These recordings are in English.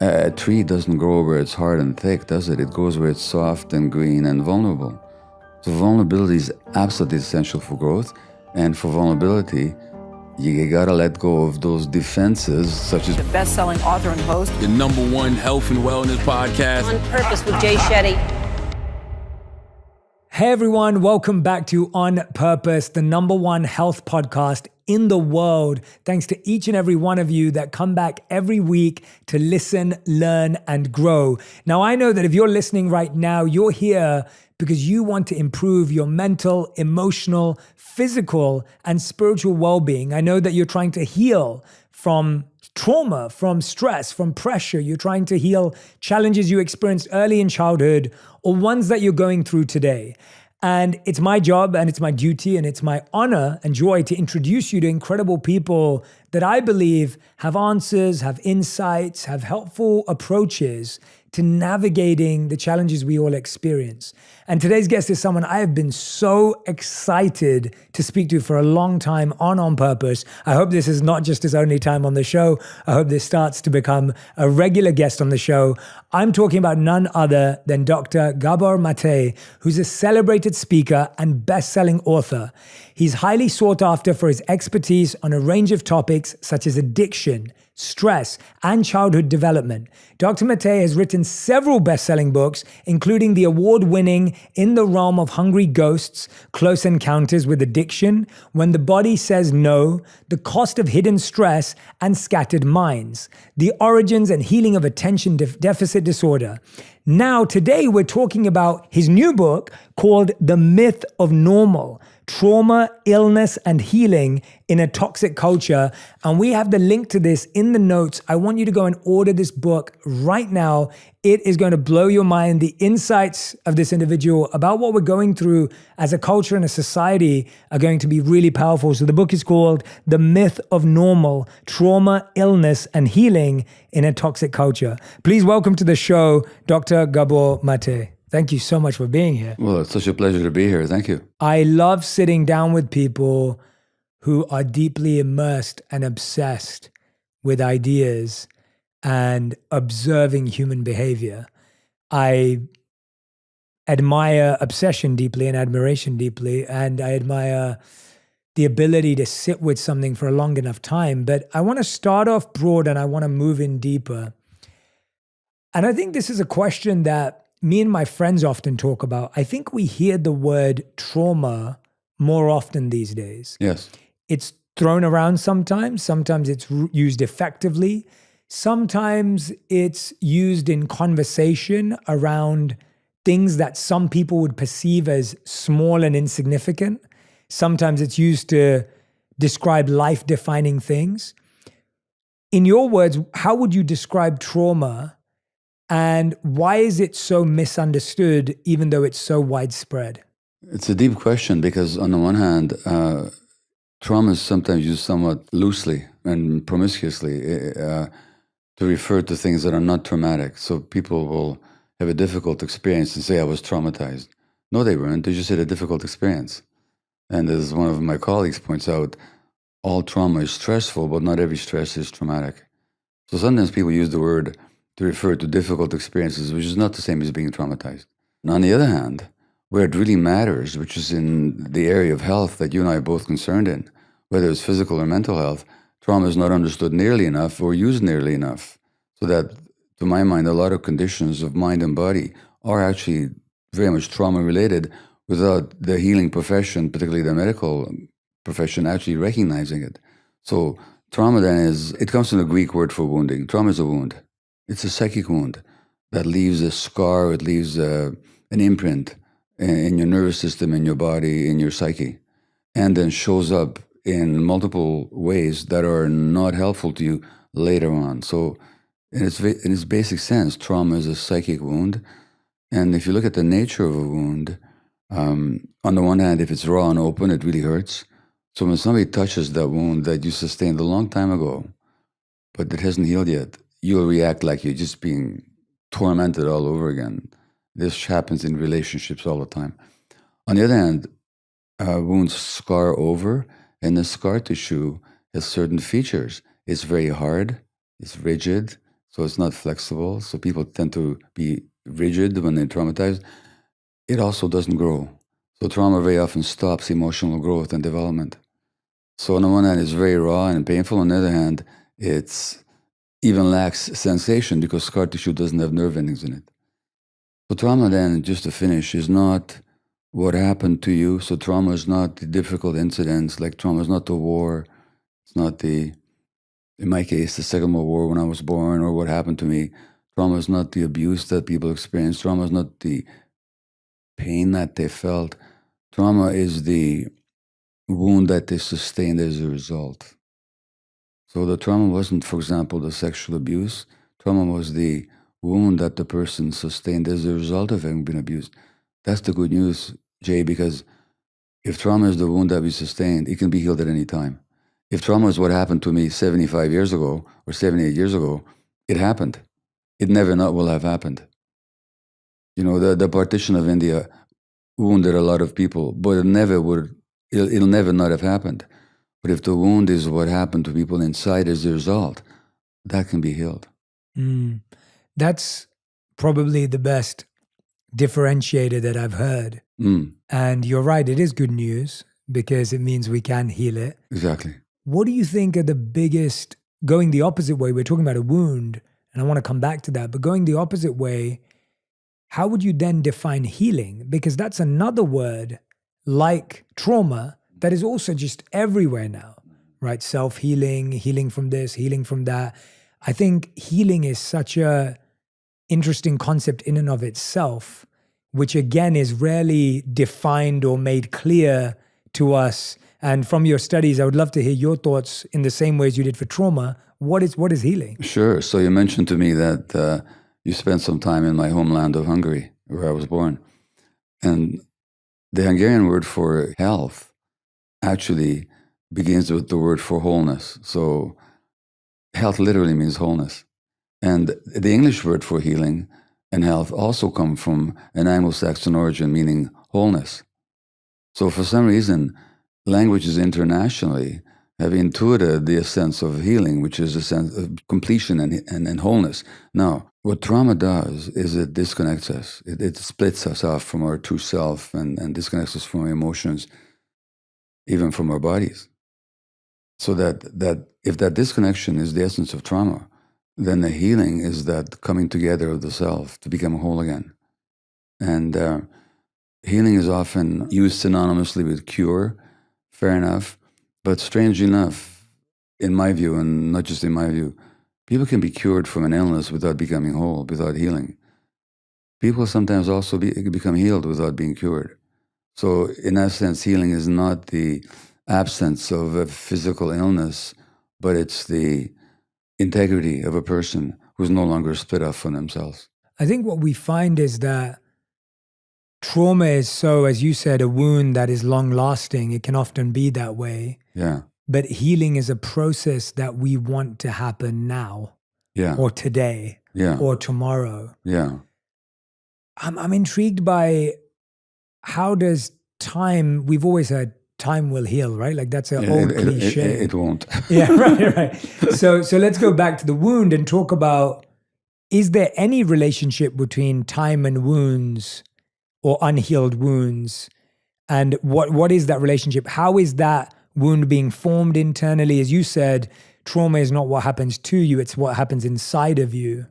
A tree doesn't grow where it's hard and thick, does it? It goes where it's soft and green and vulnerable. So vulnerability is absolutely essential for growth. And for vulnerability, you gotta let go of those defenses, such as the best-selling author and host, the #1 health and wellness podcast, On Purpose with Jay Shetty. Hey everyone, welcome back to On Purpose, the #1 health podcast in the world. Thanks to each and every one of you that come back every week to listen, learn, and grow. Now, I know that if you're listening right now, you're here because you want to improve your mental, emotional, physical, and spiritual well-being. I know that you're trying to heal from trauma, from stress, from pressure. You're trying to heal challenges you experienced early in childhood or ones that you're going through today. And it's my job and it's my duty and it's my honor and joy to introduce you to incredible people that I believe have answers, have insights, have helpful approaches to navigating the challenges we all experience. And today's guest is someone I have been so excited to speak to for a long time on Purpose. I hope this is not just his only time on the show. I hope this starts to become a regular guest on the show. I'm talking about none other than Dr. Gabor Mate, who's a celebrated speaker and best-selling author. He's highly sought after for his expertise on a range of topics such as addiction, stress, and childhood development. Dr. Mate has written several best-selling books, including the award-winning In the Realm of Hungry Ghosts, Close Encounters with Addiction, When the Body Says No, The Cost of Hidden Stress, and Scattered Minds, The Origins and Healing of Attention Deficit Disorder. Now, today we're talking about his new book called The Myth of Normal: Trauma, Illness, and Healing in a Toxic Culture. And we have the link to this in the notes. I want you to go and order this book right now. It is going to blow your mind. The insights of this individual about what we're going through as a culture and a society are going to be really powerful. So the book is called The Myth of Normal: Trauma, Illness, and Healing in a Toxic Culture. Please welcome to the show, Dr. Gabor Mate. Thank you so much for being here. well, it's such a pleasure to be here. Thank you. I love sitting down with people who are deeply immersed and obsessed with ideas and observing human behavior. I admire obsession deeply and admiration deeply, and I admire the ability to sit with something for a long enough time. But I want to start off broad and I want to move in deeper. And I think this is a question that me and my friends often talk about. I think we hear the word trauma more often these days. Yes. It's thrown around sometimes. Sometimes it's used effectively. Sometimes it's used in conversation around things that some people would perceive as small and insignificant. Sometimes it's used to describe life-defining things. In your words, how would you describe trauma? And why is it so misunderstood, even though it's so widespread? It's a deep question because, on the one hand, trauma is sometimes used somewhat loosely and promiscuously to refer to things that are not traumatic. So people will have a difficult experience and say, I was traumatized. No, they weren't. They just had a difficult experience. And as one of my colleagues points out, all trauma is stressful, but not every stress is traumatic. So sometimes people use the word to refer to difficult experiences, which is not the same as being traumatized. And on the other hand, where it really matters, which is in the area of health that you and I are both concerned in, whether it's physical or mental health, trauma is not understood nearly enough or used nearly enough. So that, to my mind, a lot of conditions of mind and body are actually very much trauma-related without the healing profession, particularly the medical profession, actually recognizing it. So trauma then it comes from the Greek word for wounding. Trauma is a wound. It's a psychic wound that leaves a scar, it leaves an imprint in your nervous system, in your body, in your psyche, and then shows up in multiple ways that are not helpful to you later on. So in its basic sense, trauma is a psychic wound. And if you look at the nature of a wound, on the one hand, if it's raw and open, it really hurts. So when somebody touches that wound that you sustained a long time ago, but it hasn't healed yet, you'll react like you're just being tormented all over again. This happens in relationships all the time. On the other hand, wounds scar over, and the scar tissue has certain features. It's very hard, it's rigid, so it's not flexible. So people tend to be rigid when they're traumatized. It also doesn't grow. So trauma very often stops emotional growth and development. So on the one hand, it's very raw and painful. On the other hand, it's even lacks sensation because scar tissue doesn't have nerve endings in it. So trauma then, just to finish, is not what happened to you. So trauma is not the difficult incidents, like trauma is not the war. It's not the, in my case, the Second World War when I was born or what happened to me. Trauma is not the abuse that people experience. Trauma is not the pain that they felt. Trauma is the wound that they sustained as a result. So the trauma wasn't, for example, the sexual abuse. Trauma was the wound that the person sustained as a result of having been abused. That's the good news, Jay, because if trauma is the wound that we sustained, it can be healed at any time. If trauma is what happened to me 75 years ago or 78 years ago, it happened. It never not will have happened. You know, the partition of India wounded a lot of people, but it never would, it'll never not have happened. But if the wound is what happened to people inside as a result, that can be healed. That's probably the best differentiator that I've heard. And you're right, it is good news because it means we can heal it. Exactly. What do you think are the biggest, going the opposite way, we're talking about a wound, and I want to come back to that, but going the opposite way, how would you then define healing? Because that's another word like trauma that is also just everywhere now, right? Self-healing, healing from this, healing from that. I think healing is such a interesting concept in and of itself, which again is rarely defined or made clear to us. And from your studies, I would love to hear your thoughts in the same ways you did for trauma. What is healing? Sure. So you mentioned to me that you spent some time in my homeland of Hungary, where I was born. And the Hungarian word for health actually begins with the word for wholeness. So health literally means wholeness. And the English word for healing and health also come from an Anglo-Saxon origin, meaning wholeness. So for some reason, languages internationally have intuited the sense of healing, which is a sense of completion and wholeness. Now, what trauma does is it disconnects us. It splits us off from our true self and disconnects us from our emotions, even from our bodies. So that if that disconnection is the essence of trauma, then the healing is that coming together of the self to become whole again. And healing is often used synonymously with cure, fair enough. But strangely enough, in my view, and not just in my view, people can be cured from an illness without becoming whole, without healing. People sometimes also become healed without being cured. So in that sense, healing is not the absence of a physical illness, but it's the integrity of a person who's no longer split off from themselves. I think what we find is that trauma is so, as you said, a wound that is long lasting. It can often be that way. Yeah. But healing is a process that we want to happen now. Yeah. Or today. Yeah. Or tomorrow. Yeah. I'm intrigued by how does time, we've always heard time will heal, right? Like that's an old cliche. It won't. Yeah, right. So let's go back to the wound and talk about, is there any relationship between time and wounds or unhealed wounds? And what is that relationship? How is that wound being formed internally? As you said, trauma is not what happens to you, it's what happens inside of you.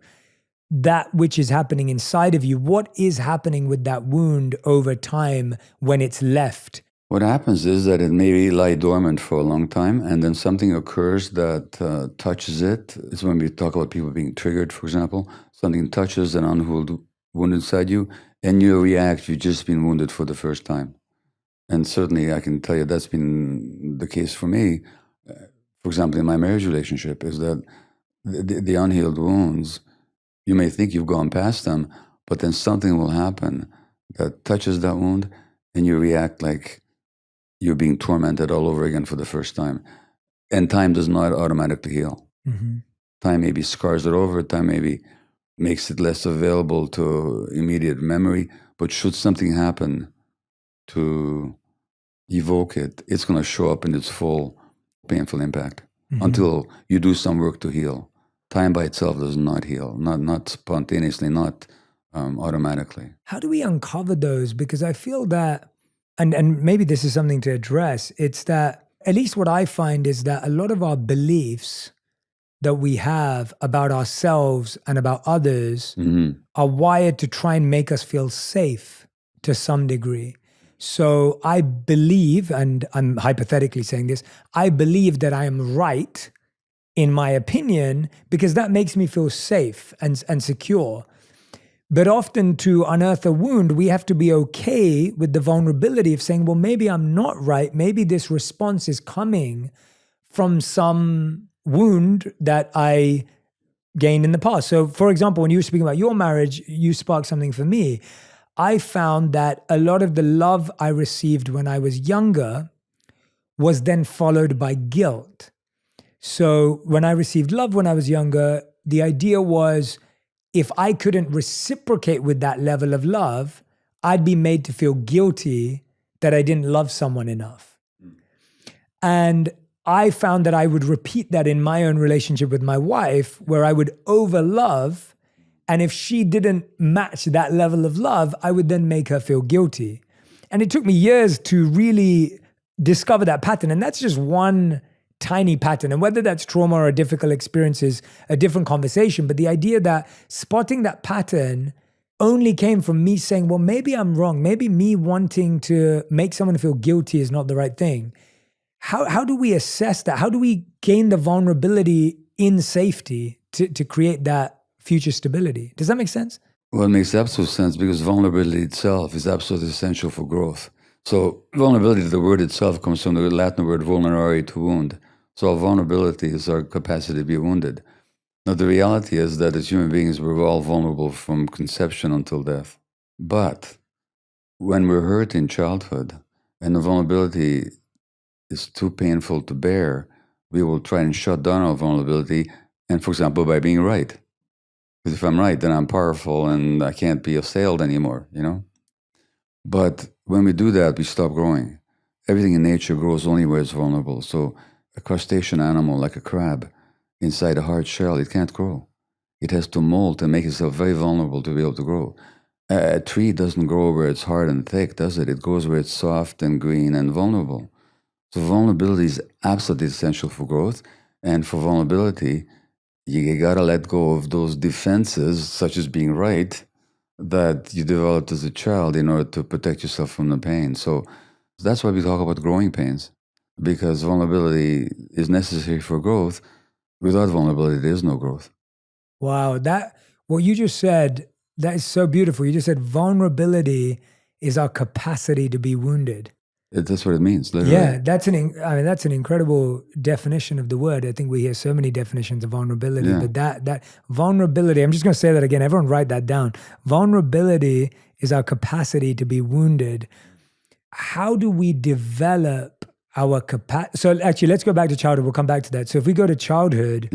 That which is happening inside of you, what is happening with that wound over time when it's left? What happens is that it may lie dormant for a long time, and then something occurs that touches it. It's when we talk about people being triggered, for example. Something touches an unhealed wound inside you, and you react, you've just been wounded for the first time. And certainly I can tell you that's been the case for me. For example, in my marriage relationship, is that the unhealed wounds, you may think you've gone past them, but then something will happen that touches that wound, and you react like you're being tormented all over again for the first time. And time does not automatically heal. Mm-hmm. Time maybe scars it over, time maybe makes it less available to immediate memory, but should something happen to evoke it, it's going to show up in its full painful impact until you do some work to heal. time by itself does not heal, not spontaneously, not automatically. How do we uncover those? Because I feel that, and maybe this is something to address, it's that at least what I find is that a lot of our beliefs that we have about ourselves and about others are wired to try and make us feel safe to some degree. So I believe, and I'm hypothetically saying this, I believe that I am right in my opinion because that makes me feel safe and secure. But often to unearth a wound, we have to be okay with the vulnerability of saying, well, maybe I'm not right. Maybe this response is coming from some wound that I gained in the past. So for example, when you were speaking about your marriage, you sparked something for me. I found that a lot of the love I received when I was younger was then followed by guilt. So when I received love when I was younger, the idea was if I couldn't reciprocate with that level of love, I'd be made to feel guilty that I didn't love someone enough. And I found that I would repeat that in my own relationship with my wife, where I would overlove, and if she didn't match that level of love, I would then make her feel guilty. And it took me years to really discover that pattern. And that's just one tiny pattern. And whether that's trauma or a difficult experience is a different conversation. But the idea that spotting that pattern only came from me saying, well, maybe I'm wrong. Maybe me wanting to make someone feel guilty is not the right thing. How do we assess that? How do we gain the vulnerability in safety to create that future stability? Does that make sense? Well, it makes absolute sense because vulnerability itself is absolutely essential for growth. So vulnerability, the word itself comes from the Latin word vulnerare, to wound. So our vulnerability is our capacity to be wounded. Now, the reality is that as human beings, we're all vulnerable from conception until death. But when we're hurt in childhood and the vulnerability is too painful to bear, we will try and shut down our vulnerability, and for example, by being right. Because if I'm right, then I'm powerful and I can't be assailed anymore, you know? But when we do that, we stop growing. Everything in nature grows only where it's vulnerable. So a crustacean animal like a crab inside a hard shell, it can't grow. It has to molt and make itself very vulnerable to be able to grow. A tree doesn't grow where it's hard and thick, does it? It grows where it's soft and green and vulnerable. So vulnerability is absolutely essential for growth. And for vulnerability, you gotta let go of those defenses, such as being right, that you developed as a child in order to protect yourself from the pain. So that's why we talk about growing pains, because vulnerability is necessary for growth. Without vulnerability, there is no growth. Wow, what you just said, that is so beautiful. You just said vulnerability is our capacity to be wounded. That's what it means, literally. Yeah, that's an incredible definition of the word. I think we hear so many definitions of vulnerability, but that vulnerability, I'm just going to say that again. Everyone write that down. Vulnerability is our capacity to be wounded. How do we develop our capacity? So actually, let's go back to childhood. We'll come back to that. So if we go to childhood,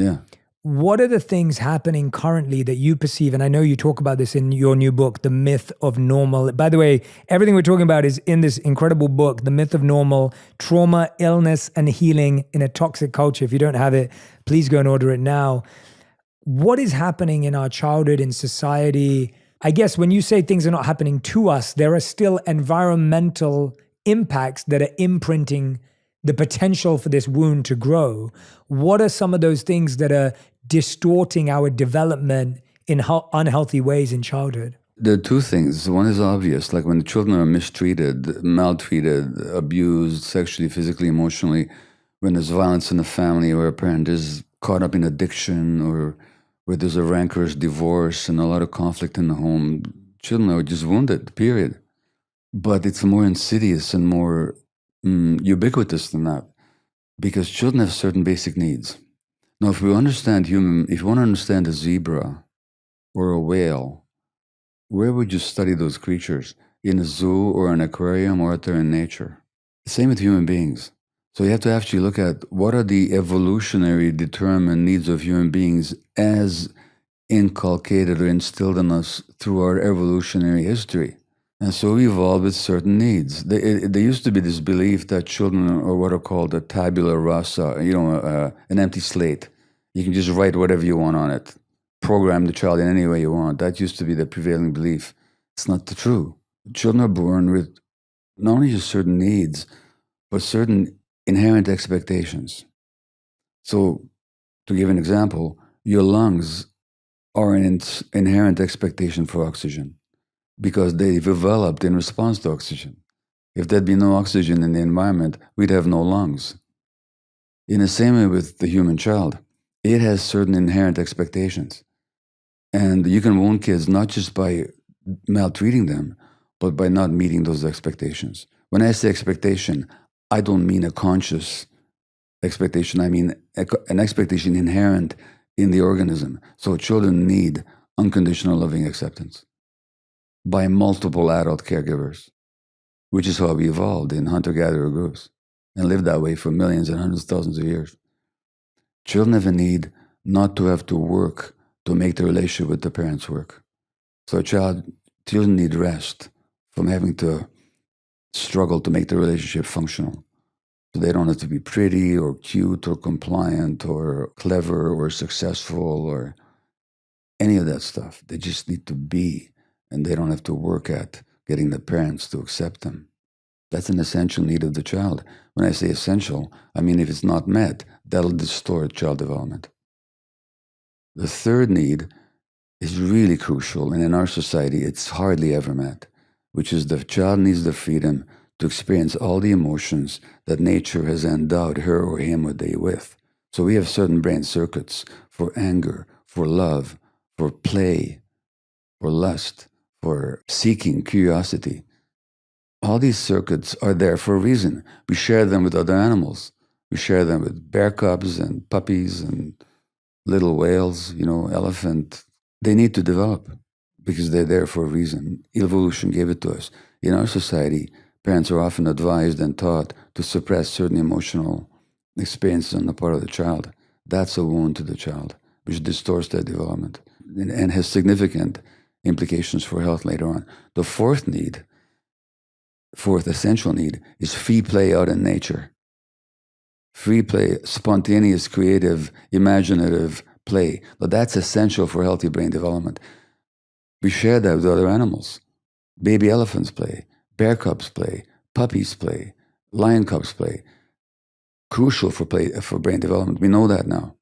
what are the things happening currently that you perceive? And I know you talk about this in your new book, The Myth of Normal. By the way, everything we're talking about is in this incredible book, The Myth of Normal, Trauma, Illness, and Healing in a Toxic Culture. If you don't have it, please go and order it now. What is happening in our childhood, in society? I guess when you say things are not happening to us, there are still environmental impacts that are imprinting the potential for this wound to grow. What are some of those things that are distorting our development in unhealthy ways in childhood? There are two things. One is obvious, like when the children are mistreated, maltreated, abused, sexually, physically, emotionally, when there's violence in the family or a parent is caught up in addiction or where there's a rancorous divorce and a lot of conflict in the home, children are just wounded, period. But it's more insidious and more ubiquitous than that, because children have certain basic needs. Now, if you want to understand a zebra or a whale, where would you study those creatures? In a zoo or an aquarium or out there in nature? Same with human beings. So you have to actually look at what are the evolutionary determined needs of human beings as inculcated or instilled in us through our evolutionary history. And so we evolved with certain needs. There used to be this belief that children are what are called a tabula rasa, an empty slate. You can just write whatever you want on it, program the child in any way you want. That used to be the prevailing belief. It's not true. Children are born with not only just certain needs, but certain inherent expectations. So, to give an example, your lungs are an inherent expectation for oxygen because they developed in response to oxygen. If there'd be no oxygen in the environment, we'd have no lungs. In the same way with the human child, it has certain inherent expectations. And you can wound kids not just by maltreating them, but by not meeting those expectations. When I say expectation, I don't mean a conscious expectation. I mean an expectation inherent in the organism. So children need unconditional loving acceptance by multiple adult caregivers, which is how we evolved in hunter-gatherer groups and lived that way for millions and hundreds of thousands of years. Children have a need not to have to work to make the relationship with the parents work. So children need rest from having to struggle to make the relationship functional. So they don't have to be pretty or cute or compliant or clever or successful or any of that stuff. They just need to be, and they don't have to work at getting the parents to accept them. That's an essential need of the child. When I say essential, I mean if it's not met, that'll distort child development. The third need is really crucial, and in our society, it's hardly ever met, which is the child needs the freedom to experience all the emotions that nature has endowed her or him with. So we have certain brain circuits for anger, for love, for play, for lust, for seeking, curiosity. All these circuits are there for a reason. We share them with other animals. We share them with bear cubs and puppies and little whales, elephant. They need to develop because they're there for a reason. Evolution gave it to us. In our society, parents are often advised and taught to suppress certain emotional experiences on the part of the child. That's a wound to the child, which distorts their development and has significant implications for health later on. The fourth essential need is free play out in nature. Free play, spontaneous, creative, imaginative play. But that's essential for healthy brain development. We share that with other animals. Baby elephants play, bear cubs play, puppies play, lion cubs play. Crucial for brain development. We know that now.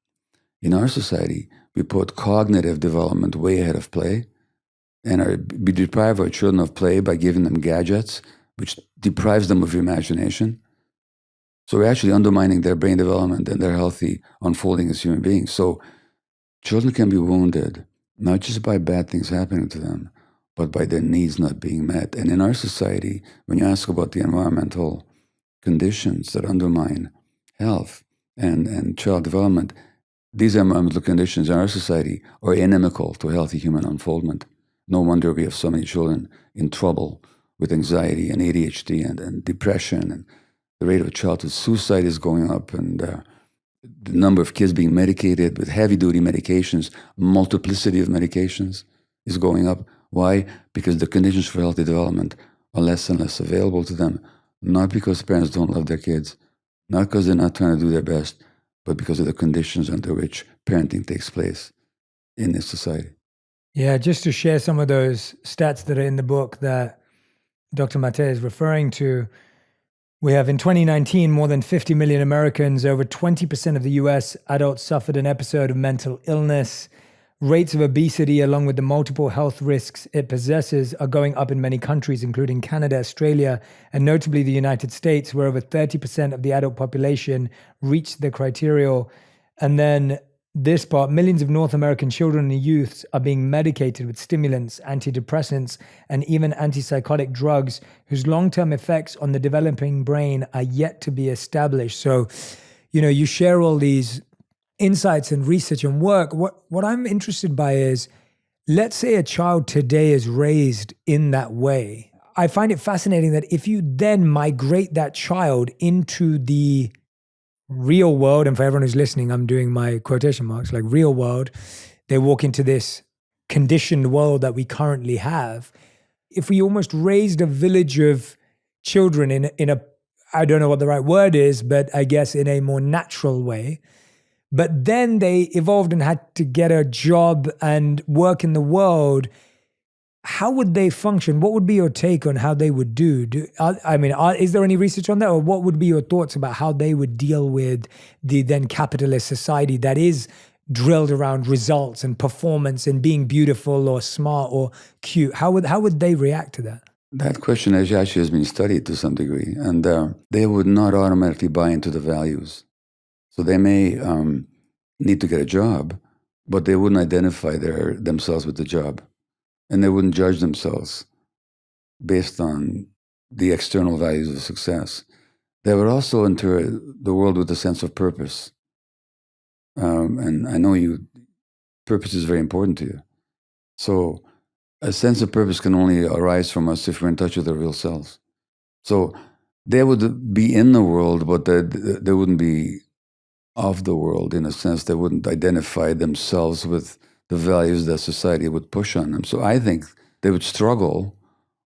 In our society, we put cognitive development way ahead of play, and we deprive our children of play by giving them gadgets, which deprives them of imagination. So we're actually undermining their brain development and their healthy unfolding as human beings. So children can be wounded, not just by bad things happening to them, but by their needs not being met. And in our society, when you ask about the environmental conditions that undermine health and child development, these environmental conditions in our society are inimical to healthy human unfoldment. No wonder we have so many children in trouble with anxiety and ADHD and depression, and the rate of childhood suicide is going up, and the number of kids being medicated with heavy-duty medications, multiplicity of medications, is going up. Why? Because the conditions for healthy development are less and less available to them, not because parents don't love their kids, not because they're not trying to do their best, but because of the conditions under which parenting takes place in this society. Yeah, just to share some of those stats that are in the book that Dr. Maté is referring to, we have in 2019, more than 50 million Americans, over 20% of the US adults suffered an episode of mental illness. Rates of obesity, along with the multiple health risks it possesses, are going up in many countries, including Canada, Australia, and notably the United States, where over 30% of the adult population reach the criteria. And then this part, millions of North American children and youths are being medicated with stimulants, antidepressants, and even antipsychotic drugs whose long-term effects on the developing brain are yet to be established. So, you share all these insights and research and work. What I'm interested by is, let's say a child today is raised in that way. I find it fascinating that if you then migrate that child into the real world, and for everyone who's listening, I'm doing my quotation marks, like real world, they walk into this conditioned world that we currently have. If we almost raised a village of children in a, I don't know what the right word is, but I guess in a more natural way, but then they evolved and had to get a job and work in the world. How would they function? What would be your take on how they would do? Is there any research on that? Or what would be your thoughts about how they would deal with the then capitalist society that is drilled around results and performance and being beautiful or smart or cute? How would they react to that? That question actually has been studied to some degree, and they would not automatically buy into the values. So they may need to get a job, but they wouldn't identify themselves with the job. And they wouldn't judge themselves based on the external values of success. They would also enter the world with a sense of purpose. And I know purpose is very important to you. So a sense of purpose can only arise from us if we're in touch with our real selves. So they would be in the world, but they wouldn't be of the world in a sense. They wouldn't identify themselves with the values that society would push on them. So I think they would struggle,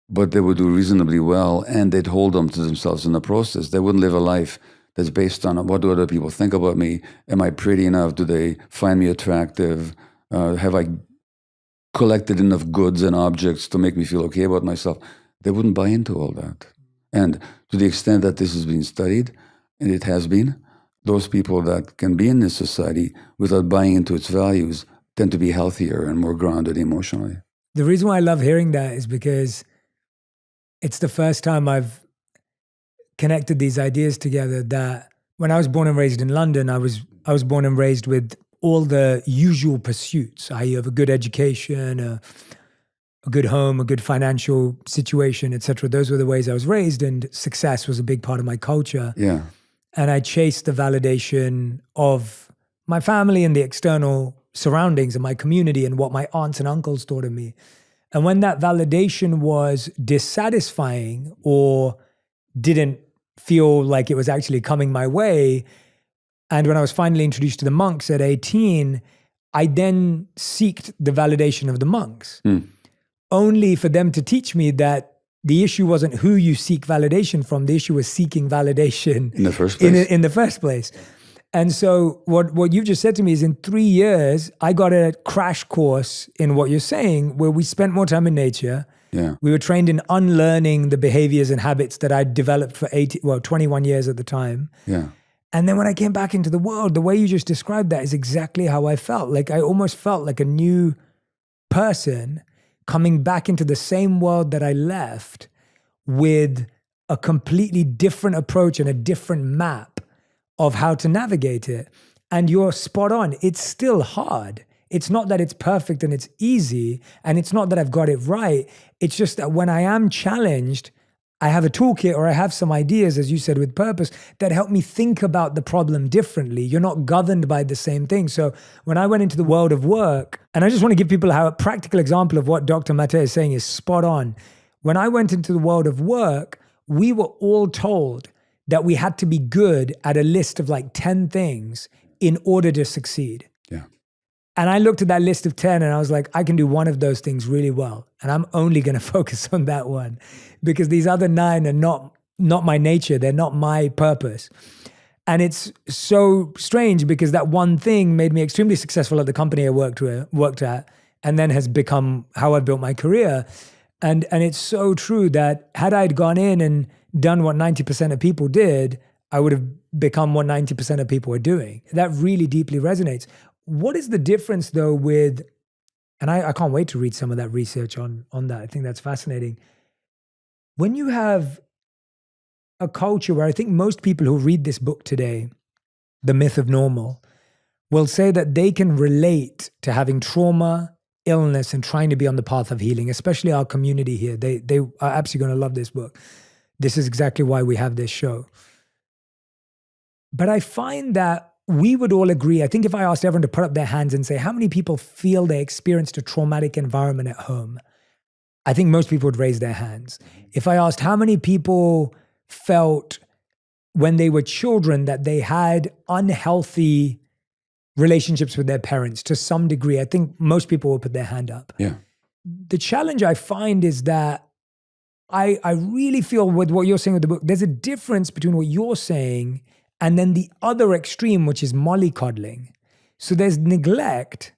but they would do reasonably well, and they'd hold on to themselves in the process. They wouldn't live a life that's based on what do other people think about me? Am I pretty enough? Do they find me attractive? Have I collected enough goods and objects to make me feel okay about myself? They wouldn't buy into all that. And to the extent that this has been studied, and it has been, those people that can be in this society without buying into its values tend to be healthier and more grounded emotionally. The reason why I love hearing that is because it's the first time I've connected these ideas together. That when I was born and raised in London, I was born and raised with all the usual pursuits. I have a good education, a good home, a good financial situation, etc. Those were the ways I was raised, and success was a big part of my culture. Yeah. And I chased the validation of my family and the external surroundings and my community and what my aunts and uncles thought of me. And when that validation was dissatisfying or didn't feel like it was actually coming my way, and when I was finally introduced to the monks at 18, I then sought the validation of the monks, only for them to teach me that the issue wasn't who you seek validation from. The issue was seeking validation in the first place. In the first place. And so what you've just said to me is in 3 years, I got a crash course in what you're saying, where we spent more time in nature. Yeah. We were trained in unlearning the behaviors and habits that I'd developed for 21 years at the time. Yeah. And then when I came back into the world, the way you just described that is exactly how I felt. Like I almost felt like a new person coming back into the same world that I left with a completely different approach and a different map of how to navigate it. And you're spot on. It's still hard. It's not that it's perfect and it's easy, and it's not that I've got it right. It's just that when I am challenged, I have a toolkit or I have some ideas, as you said, with purpose that help me think about the problem differently. You're not governed by the same thing. So when I went into the world of work, and I just want to give people a practical example of what Dr. Mate is saying is spot on. When I went into the world of work, we were all told that we had to be good at a list of like 10 things in order to succeed. Yeah. And I looked at that list of 10 and I was like, I can do one of those things really well. And I'm only going to focus on that one because these other 9 are not my nature. They're not my purpose. And it's so strange because that one thing made me extremely successful at the company I worked at, and then has become how I've built my career. And it's so true that had I'd gone in and done what 90% of people did, I would have become what 90% of people are doing. That really deeply resonates. What is the difference though with, and I can't wait to read some of that research on that. I think that's fascinating. When you have a culture where I think most people who read this book today, The Myth of Normal, will say that they can relate to having trauma, illness, and trying to be on the path of healing, especially our community here. They are absolutely going to love this book. This is exactly why we have this show. But I find that we would all agree, I think if I asked everyone to put up their hands and say, how many people feel they experienced a traumatic environment at home? I think most people would raise their hands. If I asked how many people felt when they were children that they had unhealthy relationships with their parents to some degree, I think most people will put their hand up. Yeah. The challenge I find is that I really feel with what you're saying with the book, there's a difference between what you're saying and then the other extreme, which is mollycoddling. So there's neglect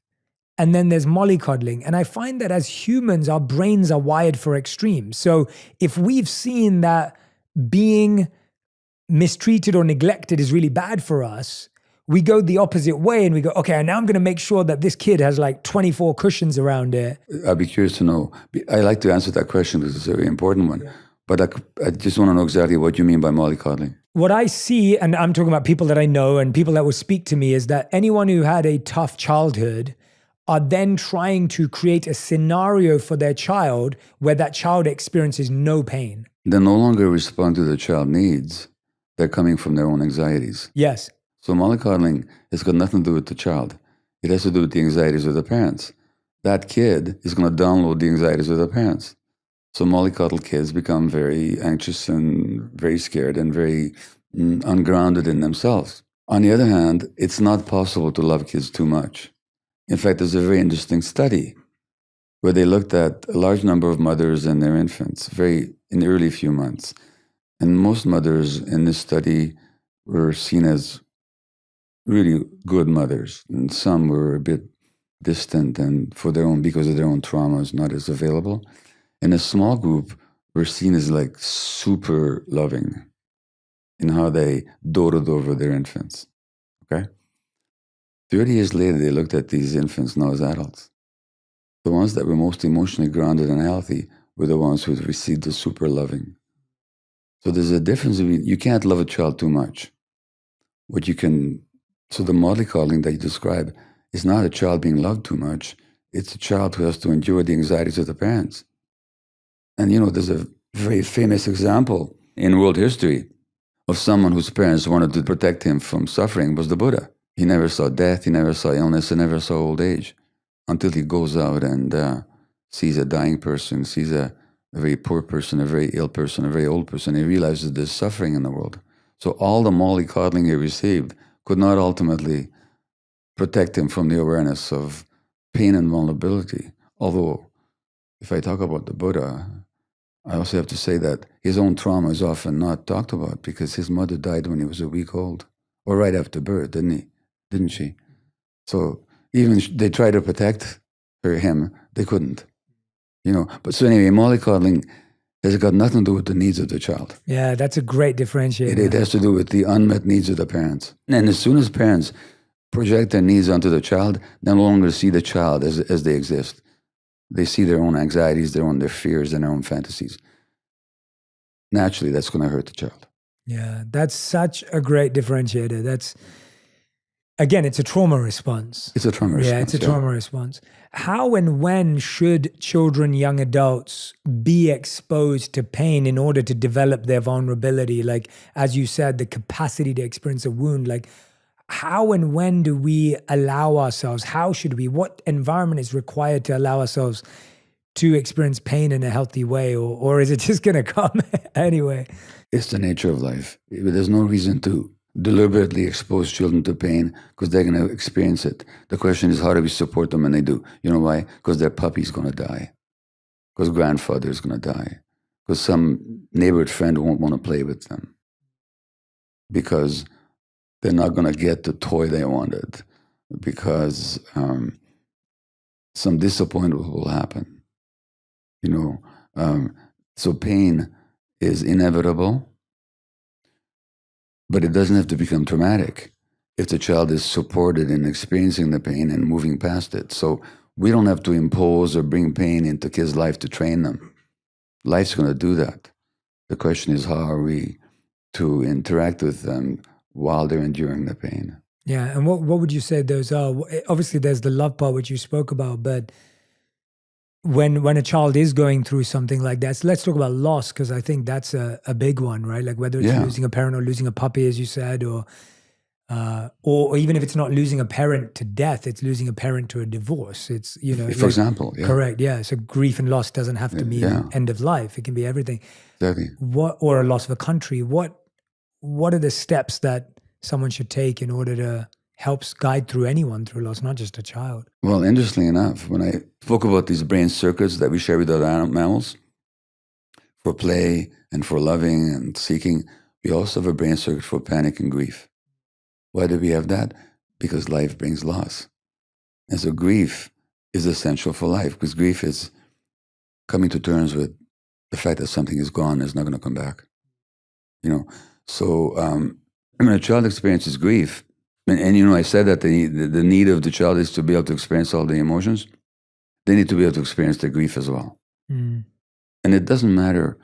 and then there's mollycoddling. And I find that as humans, our brains are wired for extremes. So if we've seen that being mistreated or neglected is really bad for us, we go the opposite way and we go, okay, now I'm going to make sure that this kid has like 24 cushions around it. I'd be curious to know. I like to answer that question because it's a very important one. Yeah. But I just want to know exactly what you mean by mollycoddling. What I see, and I'm talking about people that I know and people that will speak to me, is that anyone who had a tough childhood are then trying to create a scenario for their child where that child experiences no pain. They no longer respond to the child needs. They're coming from their own anxieties. Yes. So mollycoddling has got nothing to do with the child. It has to do with the anxieties of the parents. That kid is going to download the anxieties of the parents. So mollycoddle kids become very anxious and very scared and very ungrounded in themselves. On the other hand, it's not possible to love kids too much. In fact, there's a very interesting study where they looked at a large number of mothers and their infants in the early few months. And most mothers in this study were seen as really good mothers. And some were a bit distant and because of their own traumas, not as available. And a small group were seen as like super loving in how they doted over their infants, okay? 30 years later, they looked at these infants now as adults. The ones that were most emotionally grounded and healthy were the ones who received the super loving. So there's a difference between, you can't love a child too much. So the mollycoddling that you describe is not a child being loved too much. It's a child who has to endure the anxieties of the parents. And there's a very famous example in world history of someone whose parents wanted to protect him from suffering was the Buddha. He never saw death, he never saw illness, he never saw old age until he goes out and sees a dying person, sees a very poor person, a very ill person, a very old person. He realizes there's suffering in the world. So all the mollycoddling he received could not ultimately protect him from the awareness of pain and vulnerability. Although, if I talk about the Buddha, I also have to say that his own trauma is often not talked about because his mother died when he was a week old, or right after birth, didn't she? So even they tried to protect him, they couldn't. But so anyway, mollycoddling has got nothing to do with the needs of the child. Yeah, that's a great differentiator. It has to do with the unmet needs of the parents. And as soon as parents project their needs onto the child, they no longer see the child as they exist. They see their own anxieties, their fears, and their own fantasies. Naturally, that's going to hurt the child. Yeah, that's such a great differentiator. Again, it's a trauma response. It's a trauma response. Yeah, it's a trauma response. How and when should children, young adults be exposed to pain in order to develop their vulnerability? Like, as you said, the capacity to experience a wound. Like, how and when do we allow ourselves? What environment is required to allow ourselves to experience pain in a healthy way? Or is it just going to come anyway? It's the nature of life. There's no reason to deliberately expose children to pain because they're going to experience it. The question is, how do we support them when they do? You know why? Because their puppy's going to die. Because grandfather's going to die. Because some neighborhood friend won't want to play with them. Because they're not going to get the toy they wanted. Because some disappointment will happen. So pain is inevitable. But it doesn't have to become traumatic if the child is supported in experiencing the pain and moving past it. So we don't have to impose or bring pain into kids' life to train them. Life's going to do that. The question is, how are we to interact with them while they're enduring the pain? Yeah, and what would you say those are? Obviously, there's the love part, which you spoke about, but when a child is going through something like that, so let's talk about loss, because I think that's a big one, right? Like whether it's losing a parent or losing a puppy, as you said, or even if it's not losing a parent to death, it's losing a parent to a divorce. It's, for example, correct, yeah. So grief and loss doesn't have to mean end of life. It can be everything. Exactly. Or a loss of a country. What are the steps that someone should take in order to helps guide through anyone through loss, not just a child? Well, interestingly enough, when I spoke about these brain circuits that we share with other mammals for play and for loving and seeking, we also have a brain circuit for panic and grief. Why do we have that? because life brings loss. And so grief is essential for life, because grief is coming to terms with the fact that something is gone, is not going to come back. So when a child experiences grief, and I said that the need of the child is to be able to experience all the emotions. They need to be able to experience their grief as well. And it doesn't matter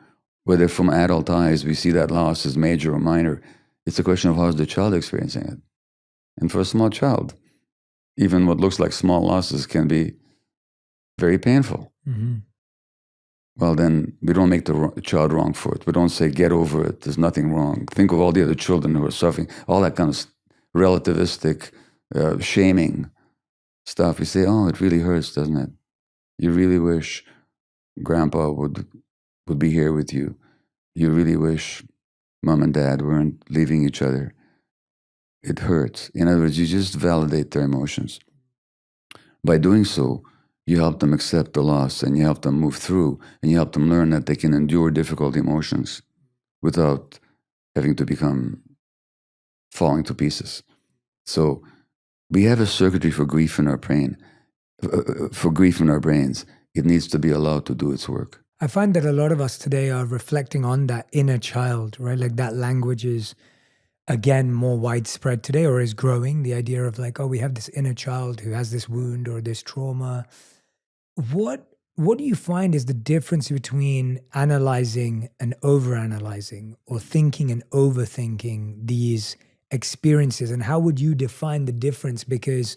whether from adult eyes we see that loss as major or minor. It's a question of how is the child experiencing it. And for a small child, even what looks like small losses can be very painful. Well, then we don't make the child wrong for it. We don't say, get over it, there's nothing wrong. Think of all the other children who are suffering, all that kind of relativistic, shaming stuff. We say, oh, it really hurts, doesn't it? You really wish grandpa would be here with you. You really wish mom and dad weren't leaving each other. It hurts. In other words, you just validate their emotions. By doing so, you help them accept the loss, and you help them move through, and you help them learn that they can endure difficult emotions without having to falling to pieces. So we have a circuitry for grief in our brain, for grief in our brains. It needs to be allowed to do its work. I find that a lot of us today are reflecting on that inner child, right? Like that language is, again, more widespread today, or is growing. The idea of like, oh, we have this inner child who has this wound or this trauma. What do you find is the difference between analyzing and overanalyzing, or thinking and overthinking these experiences? And how would you define the difference? Because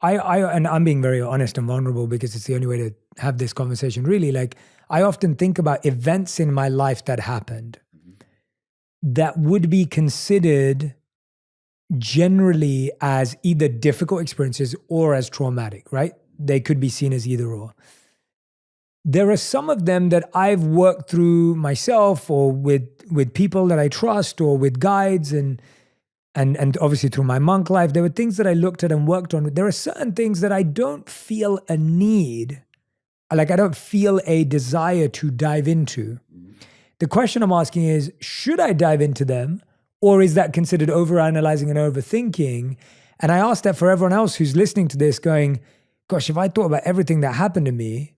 and I'm being very honest and vulnerable because it's the only way to have this conversation, really. Like, I often think about events in my life that happened that would be considered generally as either difficult experiences or as traumatic, right? They could be seen as either or. There are some of them that I've worked through myself, or with people that I trust, or with guides, and obviously through my monk life. There were things that I looked at and worked on. There are certain things that I don't feel a need, like I don't feel a desire to dive into. The question I'm asking is, should I dive into them, or is that considered overanalyzing and overthinking? And I ask that for everyone else who's listening to this, going, gosh, if I thought about everything that happened to me,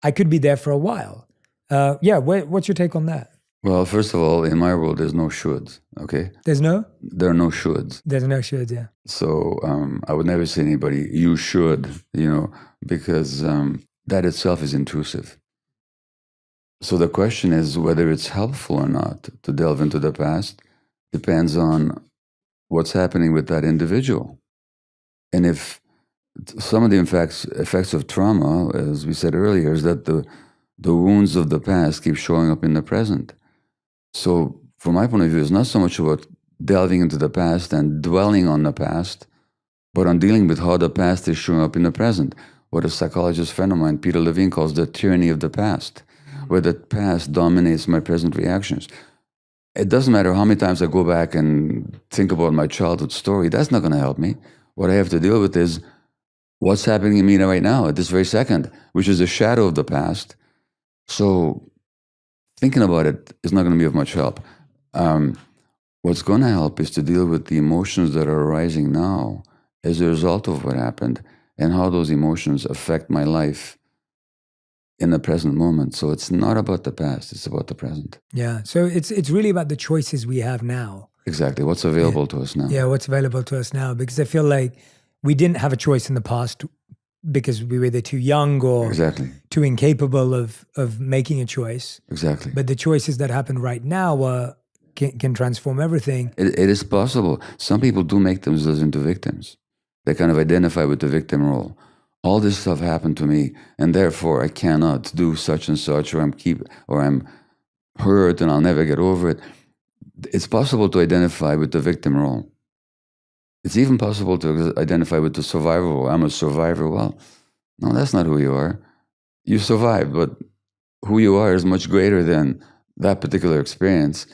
I could be there for a while. What's your take on that? Well, first of all, in my world, there's no shoulds, okay? There are no shoulds, yeah. So I would never say to anybody, you should, because that itself is intrusive. So the question is whether it's helpful or not to delve into the past depends on what's happening with that individual. And if some of the effects of trauma, as we said earlier, is that the wounds of the past keep showing up in the present. So from my point of view, it's not so much about delving into the past and dwelling on the past, but on dealing with how the past is showing up in the present. What a psychologist friend of mine, Peter Levine, calls the tyranny of the past, where the past dominates my present reactions. It doesn't matter how many times I go back and think about my childhood story, that's not going to help me. What I have to deal with is what's happening in me right now at this very second, which is a shadow of the past. So thinking about it is not going to be of much help. What's going to help is to deal with the emotions that are arising now as a result of what happened, and how those emotions affect my life in the present moment. So it's not about the past, it's about the present. Yeah, so it's really about the choices we have now. Exactly, what's available to us now. Yeah, what's available to us now, because I feel like we didn't have a choice in the past because we were either too young or too incapable of making a choice. Exactly. But the choices that happen right now can transform everything. It is possible. Some people do make themselves into victims. They kind of identify with the victim role. All this stuff happened to me, and therefore I cannot do such and such, or I'm hurt and I'll never get over it. It's possible to identify with the victim role. It's even possible to identify with the survivor role. I'm a survivor. Well, no, that's not who you are. You survived, but who you are is much greater than that particular experience,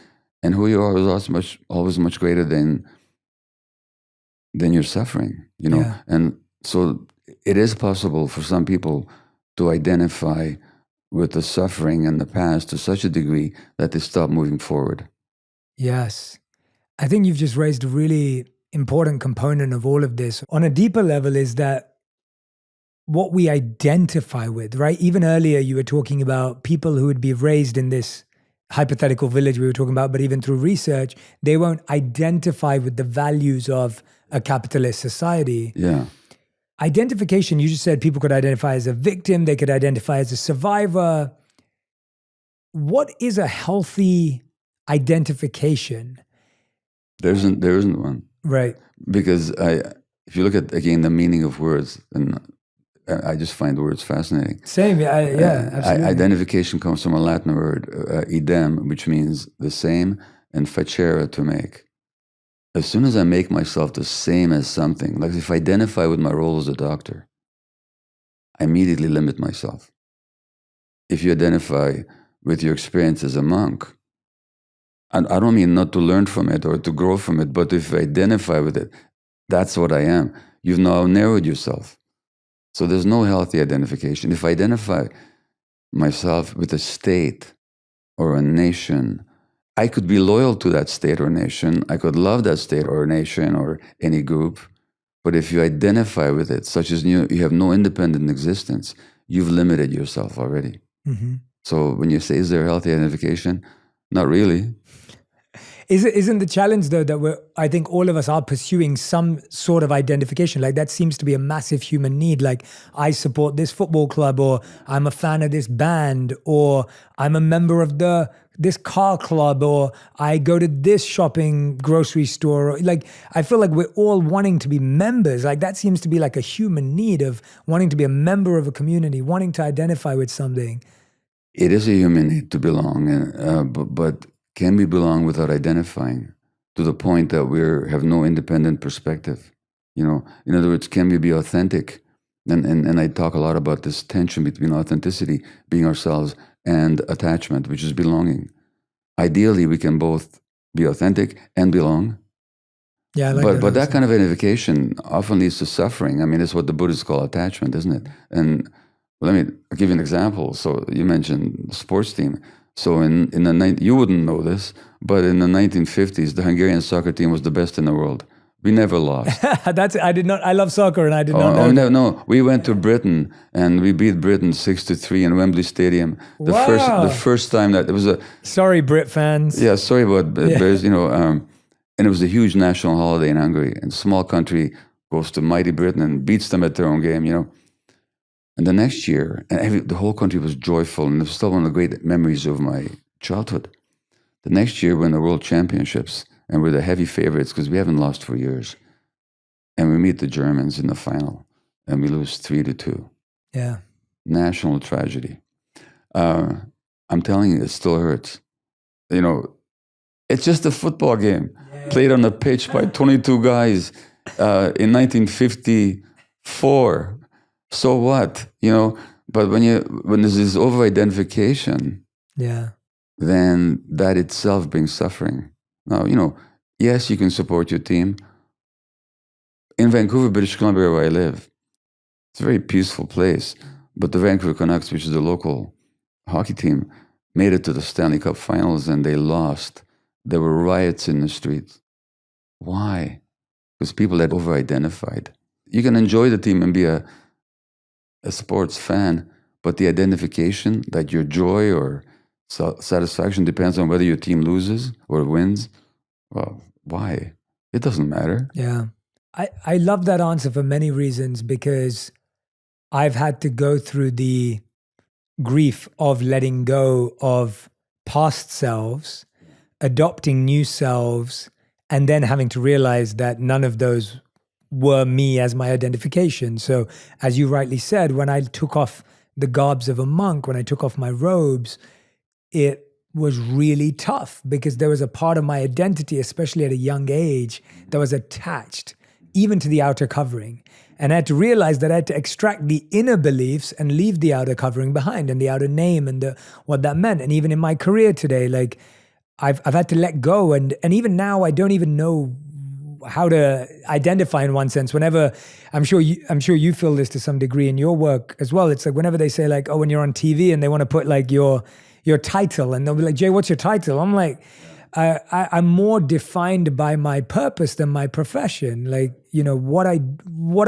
and who you are is always much greater than your suffering. Yeah. And so it is possible for some people to identify with the suffering in the past to such a degree that they stop moving forward. Yes. I think you've just raised a really important component of all of this on a deeper level is that what we identify with, right? Even earlier, you were talking about people who would be raised in this hypothetical village we were talking about, but even through research, they won't identify with the values of a capitalist society. Yeah. Identification, you just said people could identify as a victim, they could identify as a survivor. What is a healthy identification? There isn't one. Right. Because if you look at, again, the meaning of words, and I just find words fascinating. Same, yeah, absolutely. Identification comes from a Latin word, idem, which means the same, and facere, to make. As soon as I make myself the same as something, like if I identify with my role as a doctor, I immediately limit myself. If you identify with your experience as a monk, and I don't mean not to learn from it or to grow from it, but if you identify with it, that's what I am. You've now narrowed yourself. So there's no healthy identification. If I identify myself with a state or a nation, I could be loyal to that state or nation. I could love that state or nation or any group. But if you identify with it, such as you have no independent existence, you've limited yourself already. Mm-hmm. So when you say, is there healthy identification? Not really. Isn't the challenge though that I think all of us are pursuing some sort of identification? Like that seems to be a massive human need. Like I support this football club, or I'm a fan of this band, or I'm a member of this car club, or I go to this shopping grocery store. Like I feel like we're all wanting to be members. Like that seems to be like a human need of wanting to be a member of a community, wanting to identify with something. It is a human need to belong, but can we belong without identifying to the point that we have no independent perspective? You know, in other words, can we be authentic? And I talk a lot about this tension between authenticity, being ourselves, and attachment, which is belonging. Ideally, we can both be authentic and belong. Yeah, I like but that kind of identification often leads to suffering. I mean, it's what the Buddhists call attachment, isn't it? And I'll give you an example. So you mentioned sports team. So in the you wouldn't know this, but in the 1950s, the Hungarian soccer team was the best in the world. We never lost. I love soccer, and I did not know. No, we went to Britain and we beat Britain 6-3 in Wembley Stadium. The first time that it was a. Sorry, Brit fans. Yeah, sorry, but there's and it was a huge national holiday in Hungary, and small country goes to mighty Britain and beats them at their own game, And the next year, the whole country was joyful, and it was still one of the great memories of my childhood. The next year, we're in the World Championships, and we're the heavy favorites because we haven't lost for years. And we meet the Germans in the final, and we lose 3-2. Yeah. National tragedy. I'm telling you, it still hurts. It's just a football game played on a pitch by 22 guys in 1954. So what, But when there's this over-identification, then that itself brings suffering. Now, yes, you can support your team. In Vancouver, British Columbia, where I live, it's a very peaceful place. But the Vancouver Canucks, which is the local hockey team, made it to the Stanley Cup Finals and they lost. There were riots in the streets. Why? Because people had over-identified. You can enjoy the team and be a sports fan, but the identification, that your joy or satisfaction depends on whether your team loses or wins, well, why? It doesn't matter. Yeah. I love that answer for many reasons, because I've had to go through the grief of letting go of past selves, adopting new selves, and then having to realize that none of those were me as my identification. So as you rightly said, when I took off the garbs of a monk, when I took off my robes, it was really tough because there was a part of my identity, especially at a young age, that was attached even to the outer covering. And I had to realize that I had to extract the inner beliefs and leave the outer covering behind, and the outer name and what that meant. And even in my career today, like I've had to let go. And even now I don't even know how to identify in one sense. Whenever, I'm sure you feel this to some degree in your work as well. It's like whenever they say like, oh, when you're on TV and they want to put like your title, and they'll be like, Jay, what's your title? I'm like, I'm more defined by my purpose than my profession. Like, what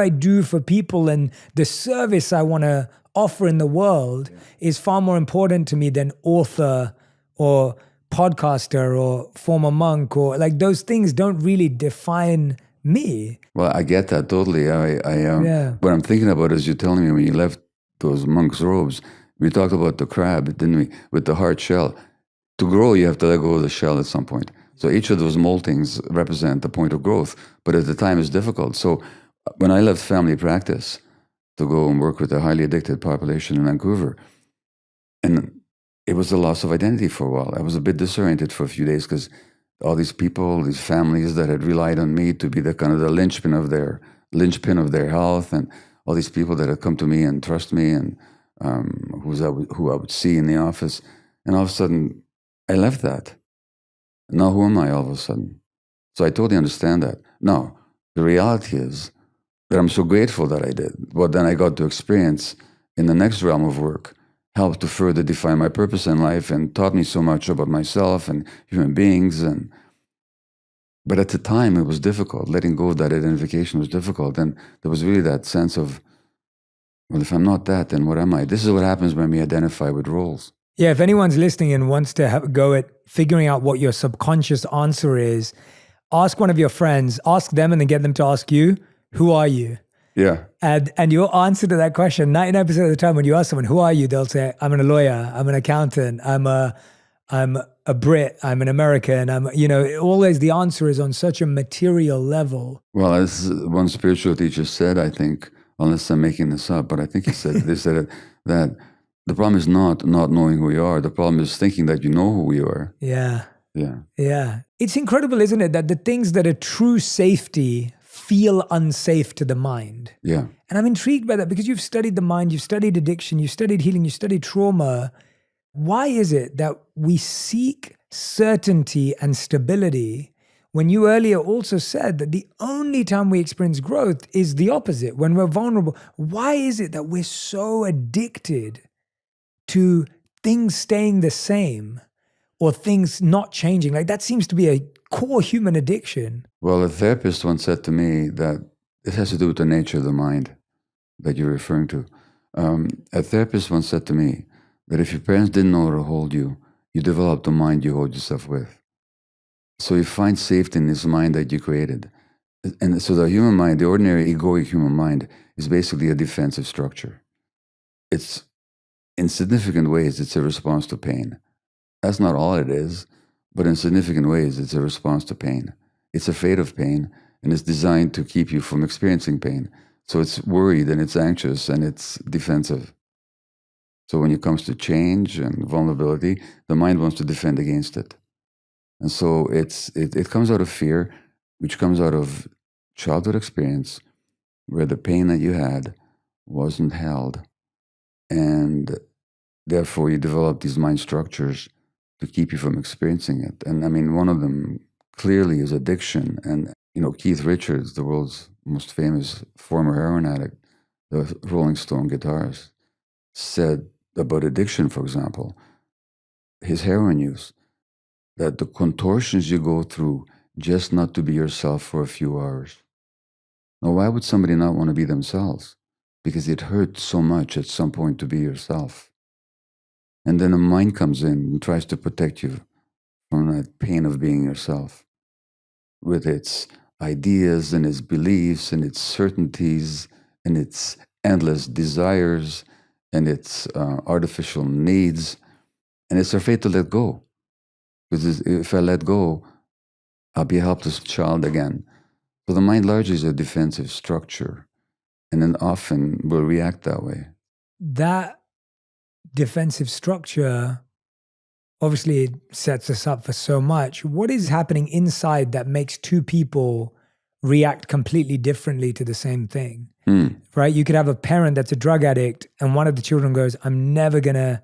I do for people and the service I want to offer in the world is far more important to me than author or podcaster or former monk, or like those things don't really define me. Well, I get that totally. What I'm thinking about is you telling me when you left those monk's robes, we talked about the crab, didn't we? With the hard shell. To grow, you have to let go of the shell at some point. So each of those moltings represent the point of growth, but at the time it's difficult. So when I left family practice to go and work with a highly addicted population in Vancouver, and it was a loss of identity for a while. I was a bit disoriented for a few days because all these people, these families that had relied on me to be the kind of the linchpin of their health, and all these people that had come to me and trust me, and who I would see in the office, and all of a sudden I left that. Now who am I all of a sudden? So I totally understand that. Now the reality is that I'm so grateful that I did. What then I got to experience in the next realm of work helped to further define my purpose in life and taught me so much about myself and human beings. But at the time, it was difficult. Letting go of that identification was difficult. And there was really that sense of, well, if I'm not that, then what am I? This is what happens when we identify with roles. Yeah, if anyone's listening and wants to have a go at figuring out what your subconscious answer is, ask one of your friends, ask them and then get them to ask you, who are you? Yeah. And your answer to that question, 99% of the time when you ask someone, who are you? They'll say, I'm a lawyer, I'm an accountant, I'm a Brit, I'm an American, always the answer is on such a material level. Well, as one spiritual teacher said, I think, unless I'm making this up, but I think they said it, that the problem is not knowing who you are. The problem is thinking that you know who you are. Yeah. Yeah. Yeah. It's incredible, isn't it, that the things that are true safety feel unsafe to the mind. Yeah. And I'm intrigued by that because you've studied the mind, you've studied addiction, you've studied healing, you've studied trauma. Why is it that we seek certainty and stability when you earlier also said that the only time we experience growth is the opposite, when we're vulnerable? Why is it that we're so addicted to things staying the same or things not changing? Like that seems to be a core human addiction. Well, a therapist once said to me that it has to do with the nature of the mind that you're referring to. A therapist once said to me that if your parents didn't know how to hold you, you develop the mind you hold yourself with. So you find safety in this mind that you created. And so the human mind, the ordinary egoic human mind, is basically a defensive structure. It's, in significant ways, it's a response to pain. That's not all it is, but in significant ways, it's a response to pain. It's afraid of pain, and it's designed to keep you from experiencing pain. So it's worried, and it's anxious, and it's defensive. So when it comes to change and vulnerability, the mind wants to defend against it. And so it comes out of fear, which comes out of childhood experience, where the pain that you had wasn't held. And therefore, you develop these mind structures to keep you from experiencing it. And I mean, one of them clearly is addiction. And, Keith Richards, the world's most famous former heroin addict, the Rolling Stone guitarist, said about addiction, for example, his heroin use, that the contortions you go through just not to be yourself for a few hours. Now, why would somebody not want to be themselves? Because it hurts so much at some point to be yourself. And then a mind comes in and tries to protect you from that pain of being yourself, with its ideas and its beliefs and its certainties and its endless desires and its artificial needs. And it's afraid to let go. Because if I let go, I'll be a helpless child again. So the mind largely is a defensive structure, and then often will react that way. That defensive structure obviously sets us up for so much. What is happening inside that makes two people react completely differently to the same thing? Right? You could have a parent that's a drug addict and one of the children goes, I'm never going to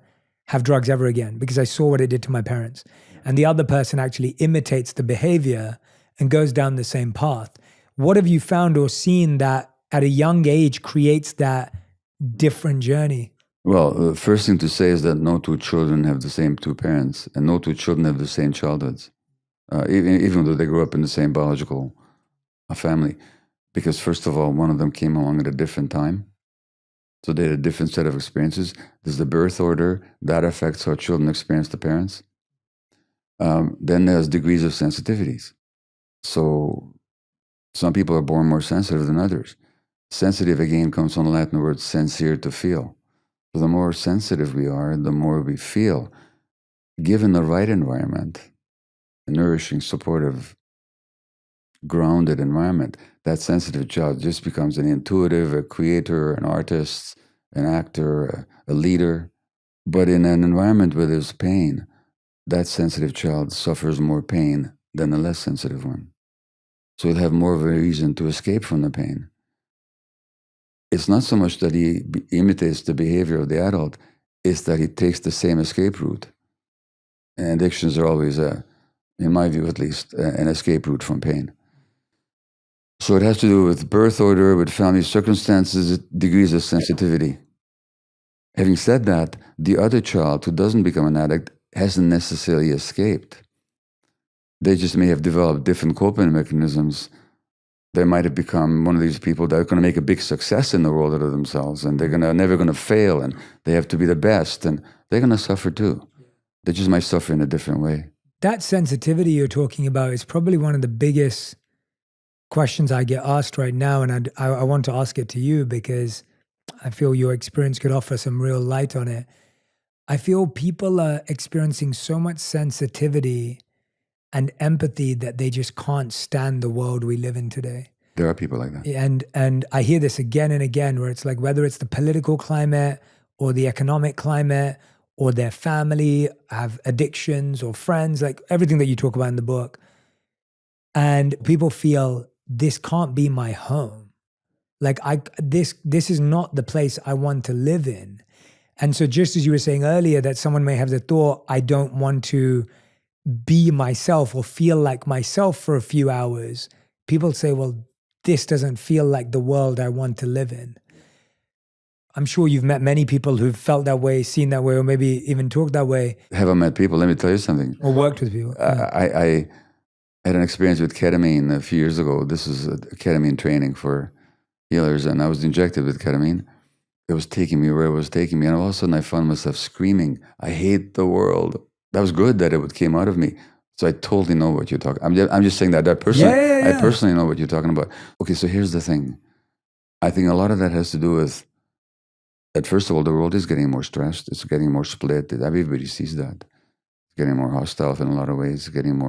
have drugs ever again because I saw what it did to my parents. And the other person actually imitates the behavior and goes down the same path. What have you found or seen that at a young age creates that different journey? Well, the first thing to say is that no two children have the same two parents, and no two children have the same childhoods. even though they grew up in the same biological family. Because first of all, one of them came along at a different time. So they had a different set of experiences. There's the birth order, that affects how children experience the parents. Then there's degrees of sensitivities. So some people are born more sensitive than others. Sensitive, again, comes from the Latin word sensire, to feel. So the more sensitive we are, the more we feel. Given the right environment, a nourishing, supportive, grounded environment, that sensitive child just becomes an intuitive, a creator, an artist, an actor, a leader. But in an environment where there's pain, that sensitive child suffers more pain than the less sensitive one. So he'll have more of a reason to escape from the pain. It's not so much that he imitates the behavior of the adult, it's that he takes the same escape route. And addictions are always, in my view at least, an escape route from pain. So it has to do with birth order, with family circumstances, degrees of sensitivity. Having said that, the other child who doesn't become an addict hasn't necessarily escaped. They just may have developed different coping mechanisms. They might have become one of these people that are going to make a big success in the world out of themselves, and they're never going to fail, and they have to be the best, and they're going to suffer too. They just might suffer in a different way. That sensitivity you're talking about is probably one of the biggest questions I get asked right now, and I want to ask it to you because I feel your experience could offer some real light on it. I feel people are experiencing so much sensitivity and empathy that they just can't stand the world we live in today. There are people like that. And I hear this again and again, where it's like, whether it's the political climate or the economic climate or their family have addictions or friends, like everything that you talk about in the book. And people feel, this can't be my home. Like this is not the place I want to live in. And so just as you were saying earlier, that someone may have the thought, I don't want to be myself or feel like myself for a few hours. People say, well, this doesn't feel like the world I want to live in. I'm sure you've met many people who've felt that way, seen that way, or maybe even talked that way. Have I met people? Let me tell you something. Or worked with people. I had an experience with ketamine a few years ago. This is a ketamine training for healers, and I was injected with ketamine. It was taking me where it was taking me, and all of a sudden I found myself screaming, I hate the world. That was good that it came out of me. So I totally know what you're talking. I'm just saying that personally, Yeah. I personally know what you're talking about. Okay, so here's the thing. I think a lot of that has to do with that, first of all, the world is getting more stressed. It's getting more split. Everybody sees that. It's getting more hostile in a lot of ways. It's getting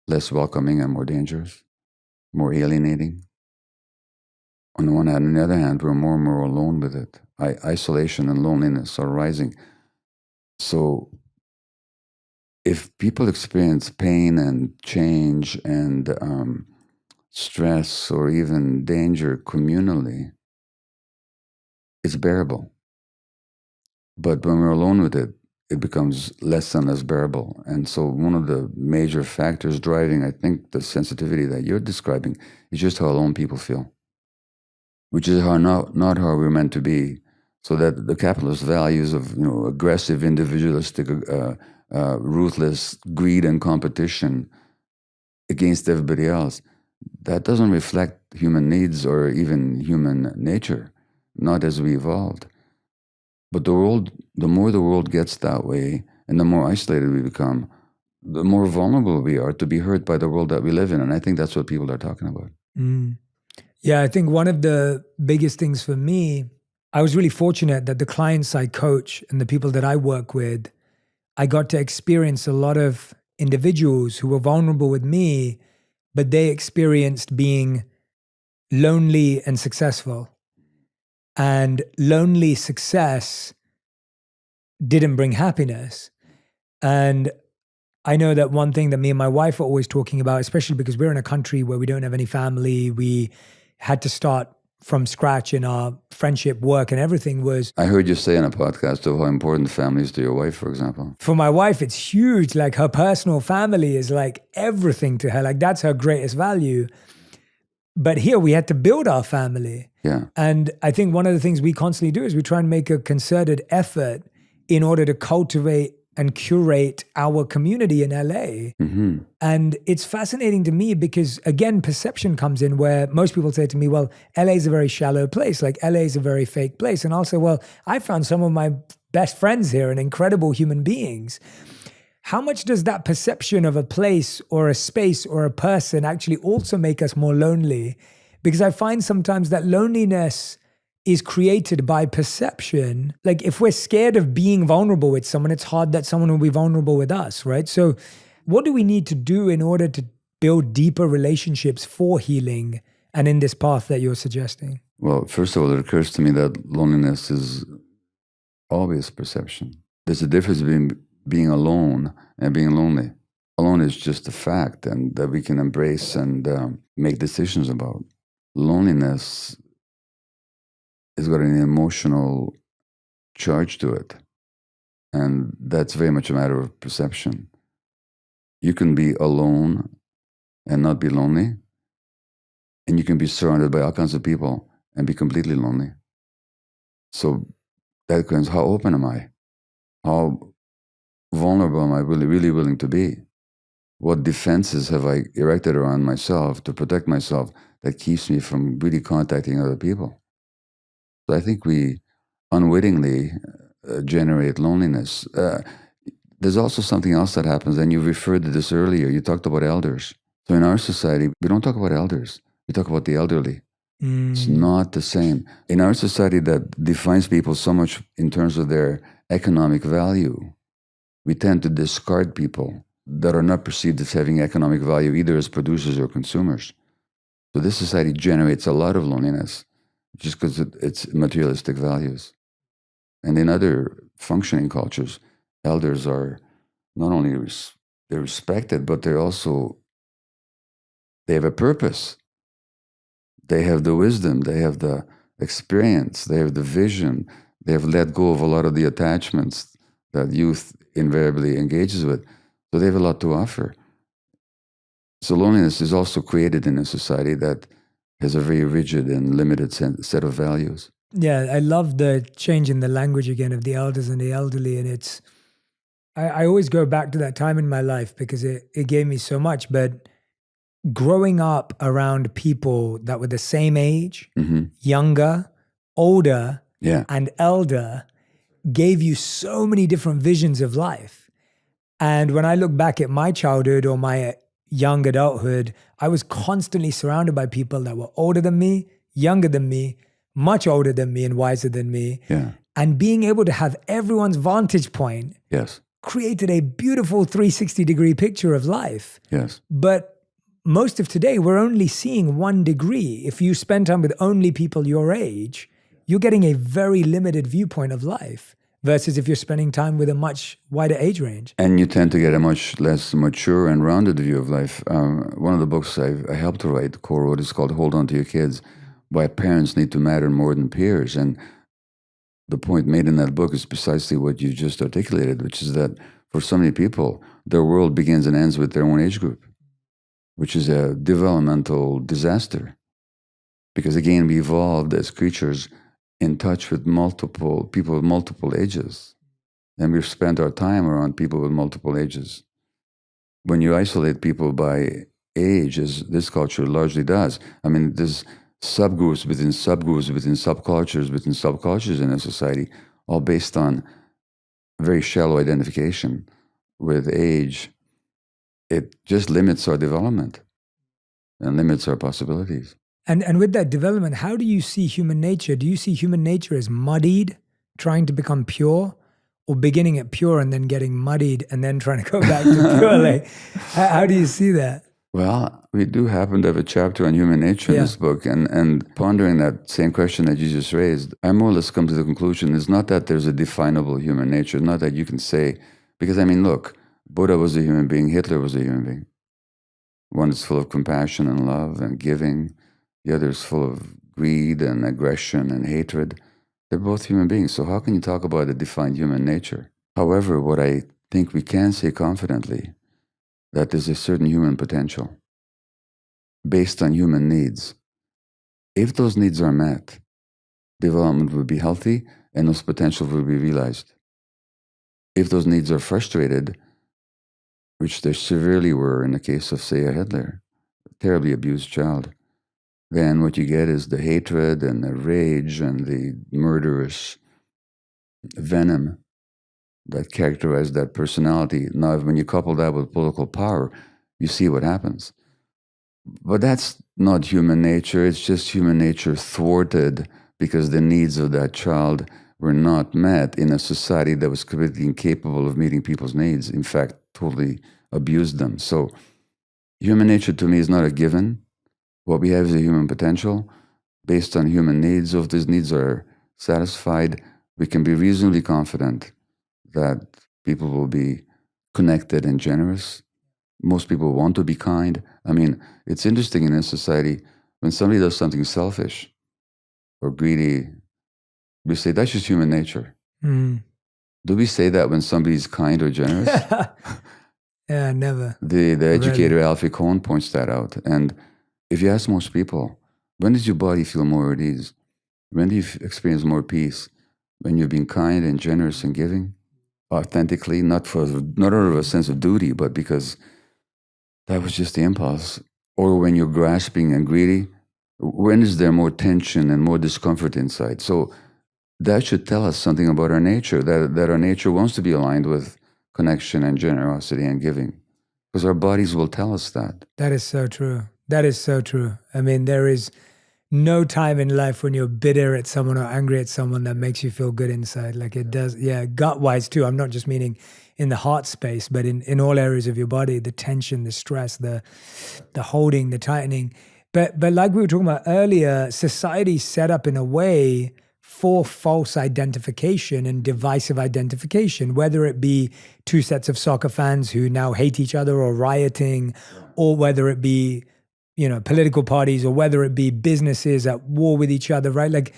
less welcoming and more dangerous, more alienating. On the one hand, on the other hand, we're more and more alone with it. Isolation and loneliness are rising. So if people experience pain and change and stress or even danger communally, it's bearable. But when we're alone with it, it becomes less and less bearable. And so one of the major factors driving, I think, the sensitivity that you're describing is just how alone people feel, which is not how we're meant to be. So that the capitalist values of aggressive, individualistic, ruthless greed and competition against everybody else, that doesn't reflect human needs or even human nature, not as we evolved. But the more the world gets that way, and the more isolated we become, the more vulnerable we are to be hurt by the world that we live in. And I think that's what people are talking about. Mm. Yeah, I think one of the biggest things for me, I was really fortunate that the clients I coach and the people that I work with, I got to experience a lot of individuals who were vulnerable with me, but they experienced being lonely and successful. And lonely success didn't bring happiness. And I know that one thing that me and my wife are always talking about, especially because we're in a country where we don't have any family, we had to start from scratch in our friendship, work, and everything, was... I heard you say in a podcast of how important family is to your wife, for example. For my wife, it's huge. Like, her personal family is like everything to her. Like, that's her greatest value. But here we had to build our family. Yeah. And I think one of the things we constantly do is we try and make a concerted effort in order to cultivate and curate our community in LA. Hmm. And it's fascinating to me because, again, perception comes in where most people say to me, well, LA is a very shallow place. Like LA is a very fake place. And I'll say, well, I found some of my best friends here and incredible human beings. How much does that perception of a place or a space or a person actually also make us more lonely? Because I find sometimes that loneliness is created by perception. Like if we're scared of being vulnerable with someone, it's hard that someone will be vulnerable with us, right? So what do we need to do in order to build deeper relationships for healing and in this path that you're suggesting? Well, first of all, it occurs to me that loneliness is always perception. There's a difference between being alone and being lonely. Alone is just a fact and that we can embrace and make decisions about. Loneliness has got an emotional charge to it. And that's very much a matter of perception. You can be alone and not be lonely. And you can be surrounded by all kinds of people and be completely lonely. So that depends, how open am I? How vulnerable am I really willing to be? What defenses have I erected around myself to protect myself that keeps me from really contacting other people? So I think we unwittingly generate loneliness. There's also something else that happens, and you referred to this earlier. You talked about elders. So in our society, we don't talk about elders. We talk about the elderly. It's not the same. In our society that defines people so much in terms of their economic value, we tend to discard people that are not perceived as having economic value either as producers or consumers. So this society generates a lot of loneliness just because it's materialistic values. And in other functioning cultures, elders are not only they're respected, but they have a purpose. They have the wisdom, they have the experience, they have the vision, they have let go of a lot of the attachments that youth invariably engages with. So they have a lot to offer. So loneliness is also created in a society that has a very rigid and limited set of values. Yeah, I love the change in the language again of the elders and the elderly. And I always go back to that time in my life because it gave me so much. But growing up around people that were the same age, younger, older, and elder gave you so many different visions of life. And when I look back at my childhood or my young adulthood, I was constantly surrounded by people that were older than me, younger than me, much older than me and wiser than me. Yeah. And being able to have everyone's vantage point created a beautiful 360-degree picture of life. Yes. But most of today, we're only seeing 1 degree. If you spend time with only people your age, you're getting a very limited viewpoint of life versus if you're spending time with a much wider age range. And you tend to get a much less mature and rounded view of life. One of the books I helped to write, co-wrote, is called Hold On To Your Kids, Why Parents Need to Matter More Than Peers. And the point made in that book is precisely what you just articulated, which is that for so many people, their world begins and ends with their own age group, which is a developmental disaster. Because again, we evolved as creatures in touch with multiple people of multiple ages. And we've spent our time around people with multiple ages. When you isolate people by age, as this culture largely does, I mean, there's subgroups within subgroups within subcultures in a society, all based on very shallow identification with age. It just limits our development and limits our possibilities. And with that development, how do you see human nature? Do you see human nature as muddied, trying to become pure, or beginning at pure and then getting muddied and then trying to go back to pure? Like, how do you see that? Well, we do happen to have a chapter on human nature in this book, and pondering that same question that you just raised, I more or less come to the conclusion it's not that there's a definable human nature, not that you can say, because I mean, look, Buddha was a human being, Hitler was a human being. One is full of compassion and love and giving. The other is full of greed and aggression and hatred. They're both human beings, so how can you talk about a defined human nature? However, what I think we can say confidently, that there's a certain human potential based on human needs. If those needs are met, development will be healthy and those potentials will be realized. if those needs are frustrated, which they severely were in the case of, say, a Hitler, a terribly abused child, then what you get is the hatred and the rage and the murderous venom that characterize that personality. Now, when you couple that with political power, you see what happens. But that's not human nature. It's just human nature thwarted because the needs of that child were not met in a society that was completely incapable of meeting people's needs. In fact, totally abused them. So human nature to me is not a given. What we have is a human potential based on human needs. So if these needs are satisfied, we can be reasonably confident that people will be connected and generous. Most people want to be kind. I mean, it's interesting in a society, when somebody does something selfish or greedy, we say that's just human nature. Mm. Do we say that when somebody's kind or generous? Yeah, never. The educator Alfie Kohn points that out. And if you ask most people, when does your body feel more at ease? When do you experience more peace? When you're being kind and generous and giving authentically, not out of a sense of duty, but because that was just the impulse. Or when you're grasping and greedy, when is there more tension and more discomfort inside? So that should tell us something about our nature, that our nature wants to be aligned with connection and generosity and giving, because our bodies will tell us that. That is so true. That is so true. I mean, there is no time in life when you're bitter at someone or angry at someone that makes you feel good inside. Like it does, yeah, gut-wise too. I'm not just meaning in the heart space, but in all areas of your body, the tension, the stress, the holding, the tightening. But like we were talking about earlier, society's set up in a way for false identification and divisive identification, whether it be two sets of soccer fans who now hate each other or rioting, or whether it be, political parties, or whether it be businesses at war with each other, right? Like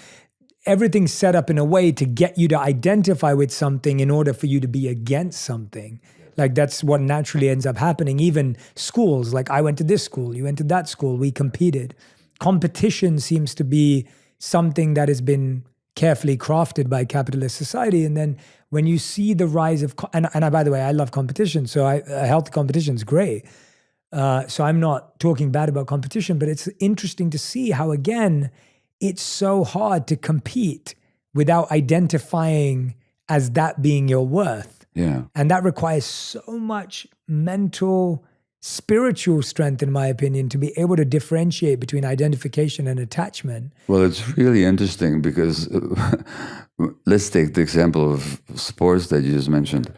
everything's set up in a way to get you to identify with something in order for you to be against something. Like that's what naturally ends up happening. Even schools, like I went to this school, you went to that school, we competed. Competition seems to be something that has been carefully crafted by capitalist society. And then when you see the rise of, and by the way, I love competition. So a healthy competition is great. So I'm not talking bad about competition, but it's interesting to see how, again, it's so hard to compete without identifying as that being your worth. Yeah. And that requires so much mental, spiritual strength, in my opinion, to be able to differentiate between identification and attachment. Well, it's really interesting because let's take the example of sports that you just mentioned.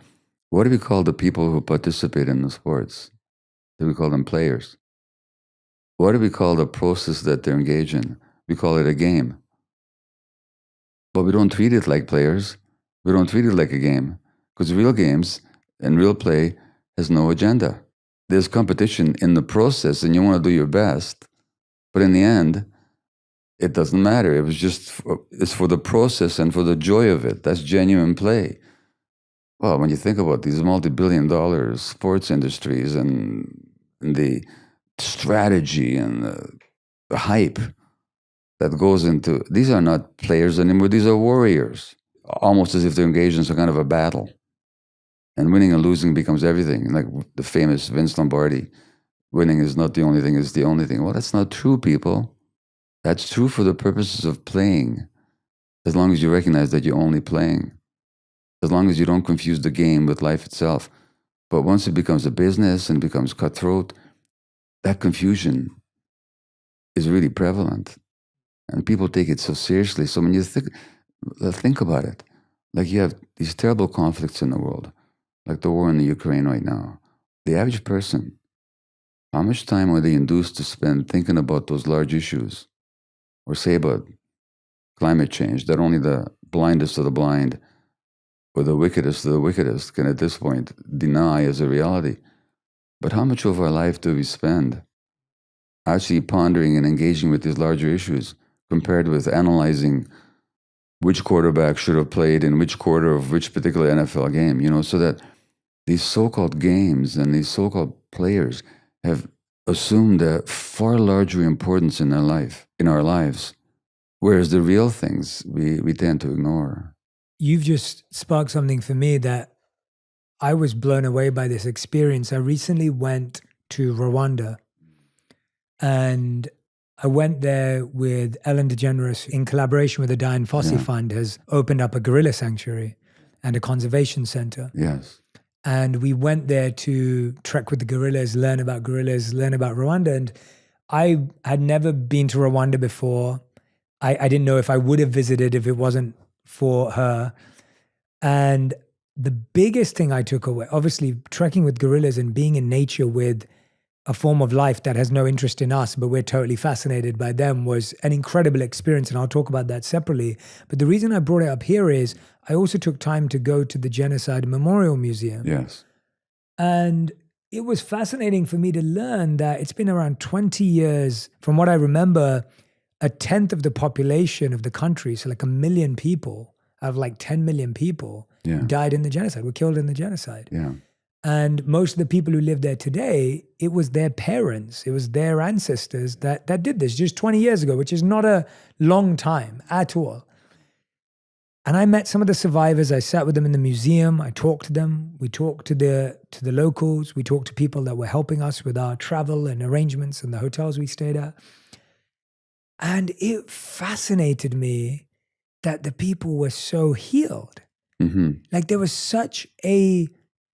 What do we call the people who participate in the sports? Do we call them players? What do we call the process that they're engaged in? We call it a game. But we don't treat it like players. We don't treat it like a game, because real games and real play has no agenda. There's competition in the process and you want to do your best, but in the end, it doesn't matter. It's for the process and for the joy of it. That's genuine play. Well, when you think about these multi-billion-dollar sports industries and the strategy and the hype that goes into, these are not players anymore. These are warriors, almost as if they're engaged in some kind of a battle. And winning and losing becomes everything. Like the famous Vince Lombardi, winning is not the only thing, it's the only thing. Well, that's not true, people. That's true for the purposes of playing, as long as you recognize that you're only playing, as long as you don't confuse the game with life itself. But once it becomes a business and becomes cutthroat, that confusion is really prevalent. And people take it so seriously. So when you think about it, like you have these terrible conflicts in the world, like the war in the Ukraine right now. The average person, how much time are they induced to spend thinking about those large issues? Or say about climate change, that only the blindest of the blind or the wickedest of the wickedest can at this point deny as a reality. But how much of our life do we spend actually pondering and engaging with these larger issues compared with analyzing which quarterback should have played in which quarter of which particular NFL game, so that these so-called games and these so-called players have assumed a far larger importance in our lives, whereas the real things we tend to ignore. You've just sparked something for me that I was blown away by this experience. I recently went to Rwanda, and I went there with Ellen DeGeneres in collaboration with the Dian Fossey Yeah. Fund, has opened up a gorilla sanctuary and a conservation center. Yes. And we went there to trek with the gorillas, learn about Rwanda. And I had never been to Rwanda before. I didn't know if I would have visited if it wasn't for her. And the biggest thing I took away, obviously trekking with gorillas and being in nature with a form of life that has no interest in us, but we're totally fascinated by them, was an incredible experience. And I'll talk about that separately. But the reason I brought it up here is I also took time to go to the Genocide Memorial Museum. Yes. And it was fascinating for me to learn that it's been around 20 years, from what I remember, a tenth of the population of the country, so like 1 million people out of like 10 million people, Yeah. died in the genocide, were killed in the genocide. Yeah. And most of the people who live there today, it was their parents, it was their ancestors that did this just 20 years ago, which is not a long time at all. And I met some of the survivors. I sat with them in the museum. I talked to them. We talked to the locals. We talked to people that were helping us with our travel and arrangements and the hotels we stayed at. And it fascinated me that the people were so healed. Mm-hmm. Like there was such a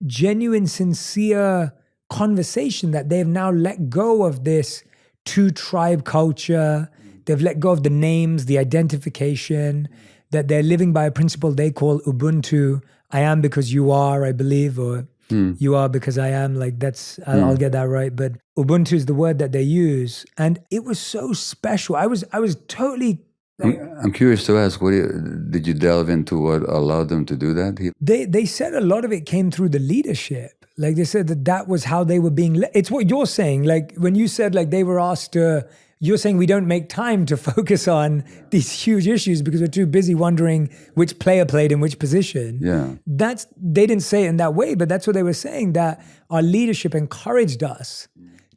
genuine, sincere conversation that they've now let go of this two-tribe culture. They've let go of the names, the identification, that they're living by a principle they call Ubuntu. I am because you are, I believe, or you are because I am. Like that's, I'll get that right. But Ubuntu is the word that they use. And it was so special. I was totally... I'm curious to ask, did you delve into what allowed them to do that? They said a lot of it came through the leadership. Like they said that was how they were being it's what you're saying. Like when you said like they were asked to, you're saying we don't make time to focus on these huge issues because we're too busy wondering which player played in which position. Yeah. They didn't say it in that way, but that's what they were saying, that our leadership encouraged us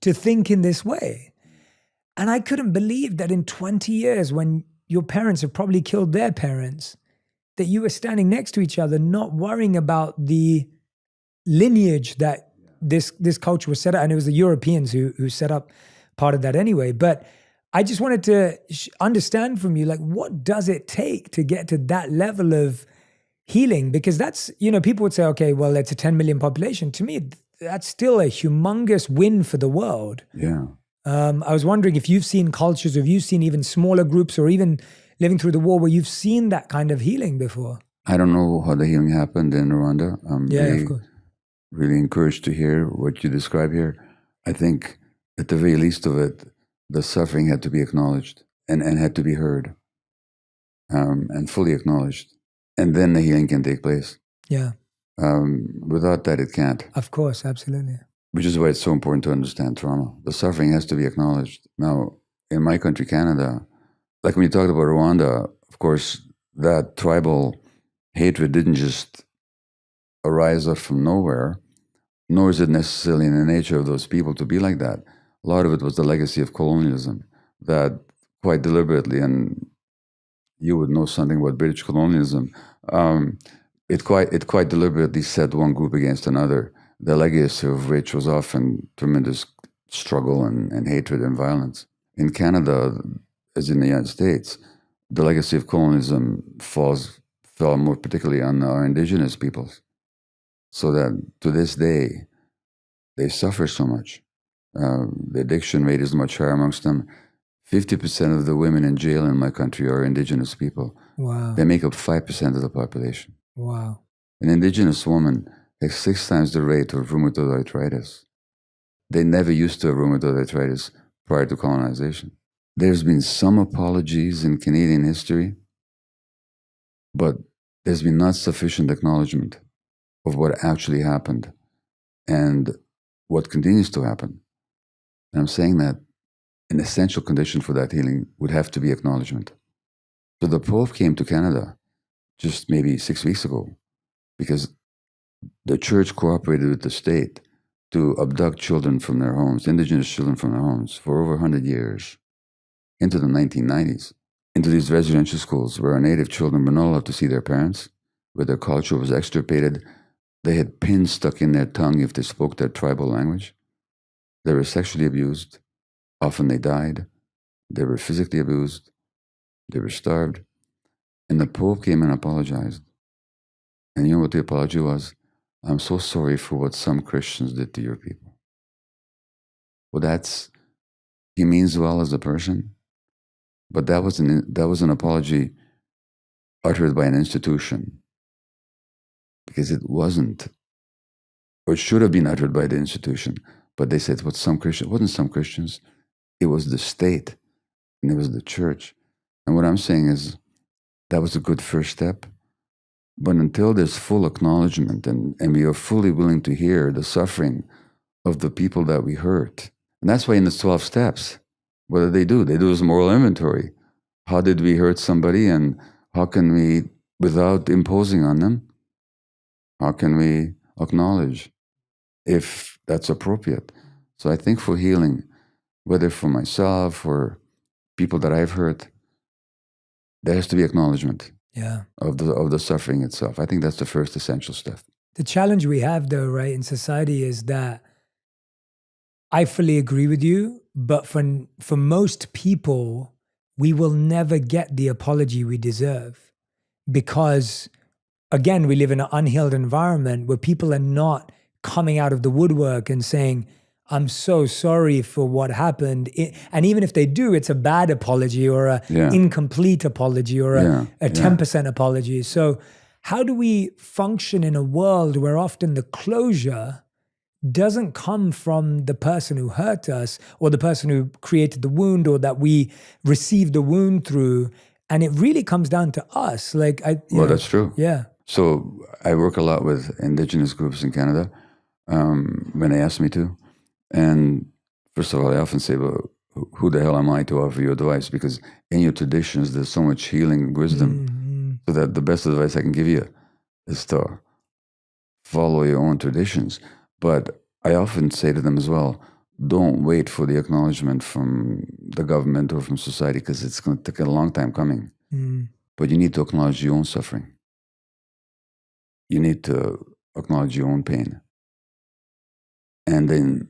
to think in this way. And I couldn't believe that in 20 years, when your parents have probably killed their parents, that you were standing next to each other, not worrying about the lineage that this culture was set up. And it was the Europeans who set up part of that anyway. But I just wanted to understand from you, like, what does it take to get to that level of healing? Because that's, people would say, okay, well, it's a 10 million population. To me, that's still a humongous win for the world. Yeah. I was wondering if you've seen cultures, or if you've seen even smaller groups, or even living through the war where you've seen that kind of healing before. I don't know how the healing happened in Rwanda. I'm Of course. really encouraged to hear what you describe here. I think at the very least of it, the suffering had to be acknowledged and had to be heard and fully acknowledged. And then the healing can take place. Yeah. Without that, it can't. Of course, absolutely. Which is why it's so important to understand trauma. The suffering has to be acknowledged. Now, in my country, Canada, like when you talked about Rwanda, of course, that tribal hatred didn't just arise up from nowhere, nor is it necessarily in the nature of those people to be like that. A lot of it was the legacy of colonialism that quite deliberately, and you would know something about British colonialism, it quite deliberately set one group against another, the legacy of which was often tremendous struggle and hatred and violence. In Canada, as in the United States, the legacy of colonialism fell more particularly on our indigenous peoples, so that to this day, they suffer so much. The addiction rate is much higher amongst them. 50% of the women in jail in my country are indigenous people. Wow. They make up 5% of the population. Wow. An indigenous woman has 6 times the rate of rheumatoid arthritis. They never used to have rheumatoid arthritis prior to colonization. There's been some apologies in Canadian history, but there's been not sufficient acknowledgement of what actually happened and what continues to happen. And I'm saying that an essential condition for that healing would have to be acknowledgement. So the Pope came to Canada just maybe 6 weeks ago because the church cooperated with the state to abduct children from their homes, indigenous children from their homes, for over 100 years, into the 1990s, into these residential schools where our native children were not allowed to see their parents, where their culture was extirpated, They had pins stuck in their tongue if they spoke their tribal language. They were sexually abused. Often they died. They were physically abused. They were starved. And the Pope came and apologized. And you know what the apology was? I'm so sorry for what some Christians did to your people. Well, he means well as a person, but that was an apology uttered by an institution, because it wasn't, or it should have been uttered by the institution. But they said, it wasn't some Christians, it was the state, and it was the church. And what I'm saying is, that was a good first step. But until there's full acknowledgement and we are fully willing to hear the suffering of the people that we hurt, and that's why in the 12 steps, what do? They do this moral inventory. How did we hurt somebody, and how can we, without imposing on them, how can we acknowledge if that's appropriate? So I think for healing, whether for myself or people that I've hurt, there has to be acknowledgement of the suffering itself. I think that's the first essential step. The challenge we have, though, right, in society is that I fully agree with you, but for most people, we will never get the apology we deserve, because, again, we live in an unhealed environment where people are not coming out of the woodwork and saying, I'm so sorry for what happened. And even if they do, it's a bad apology or an incomplete apology or a 10% apology. So how do we function in a world where often the closure doesn't come from the person who hurt us or the person who created the wound or that we received the wound through, and it really comes down to us? That's true. Yeah. So I work a lot with Indigenous groups in Canada when they ask me to. And first of all, I often say, well, who the hell am I to offer you advice? Because in your traditions, there's so much healing wisdom. So that the best advice I can give you is to follow your own traditions. But I often say to them as well, don't wait for the acknowledgement from the government or from society, because it's going to take a long time coming. But you need to acknowledge your own suffering. You need to acknowledge your own pain. And then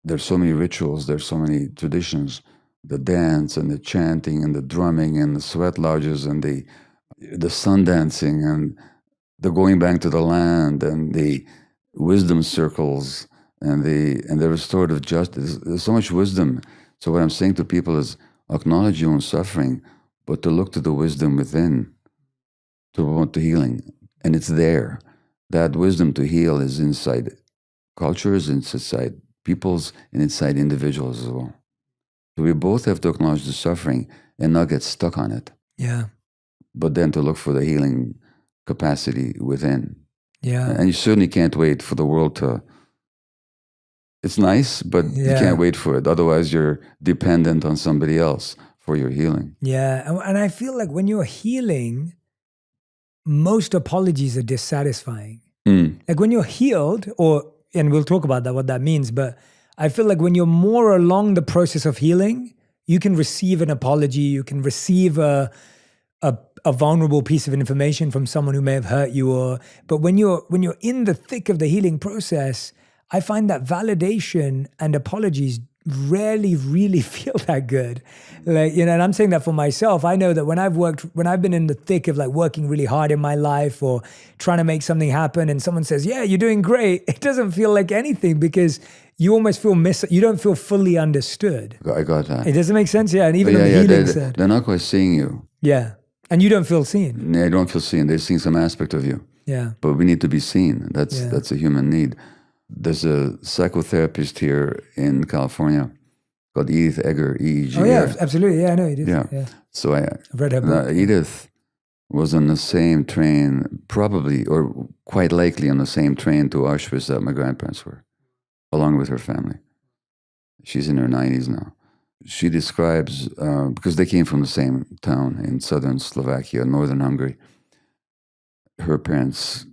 there's so many rituals, there's so many traditions, the dance and the chanting and the drumming and the sweat lodges and the sun dancing and the going back to the land and the wisdom circles and the restorative justice. There's so much wisdom. So what I'm saying to people is, acknowledge your own suffering, but to look to the wisdom within to promote the healing. And it's there. That wisdom to heal is inside cultures, inside peoples, and inside individuals as well. So we both have to acknowledge the suffering and not get stuck on it. Yeah. But then to look for the healing capacity within. Yeah. And you certainly can't wait for the world to... It's nice, but you can't wait for it. Otherwise, you're dependent on somebody else for your healing. Yeah. And I feel like when you're healing, most apologies are dissatisfying. Like when you're healed, and we'll talk about that, what that means, but I feel like when you're more along the process of healing, you can receive an apology, you can receive a vulnerable piece of information from someone who may have hurt you, but when you're in the thick of the healing process, I find that validation and apologies rarely really feel that good. And I'm saying that for myself. I know that when I've been in the thick of like working really hard in my life or trying to make something happen and someone says, yeah, you're doing great, it doesn't feel like anything because you almost feel you don't feel fully understood. I got that. It doesn't make sense, yeah. And even on the healing side. They're not quite seeing you. Yeah. And you don't feel seen. They don't feel seen. They're seeing some aspect of you. Yeah. But we need to be seen. That's a human need. There's a psychotherapist here in California called Edith Eger, EEG. Oh, yeah, absolutely. Yeah, I know Edith. Yeah. So I've read her book. Edith was on the same train, probably, or quite likely on the same train to Auschwitz that my grandparents were, along with her family. She's in her 90s now. She describes, because they came from the same town in southern Slovakia, northern Hungary. Her parents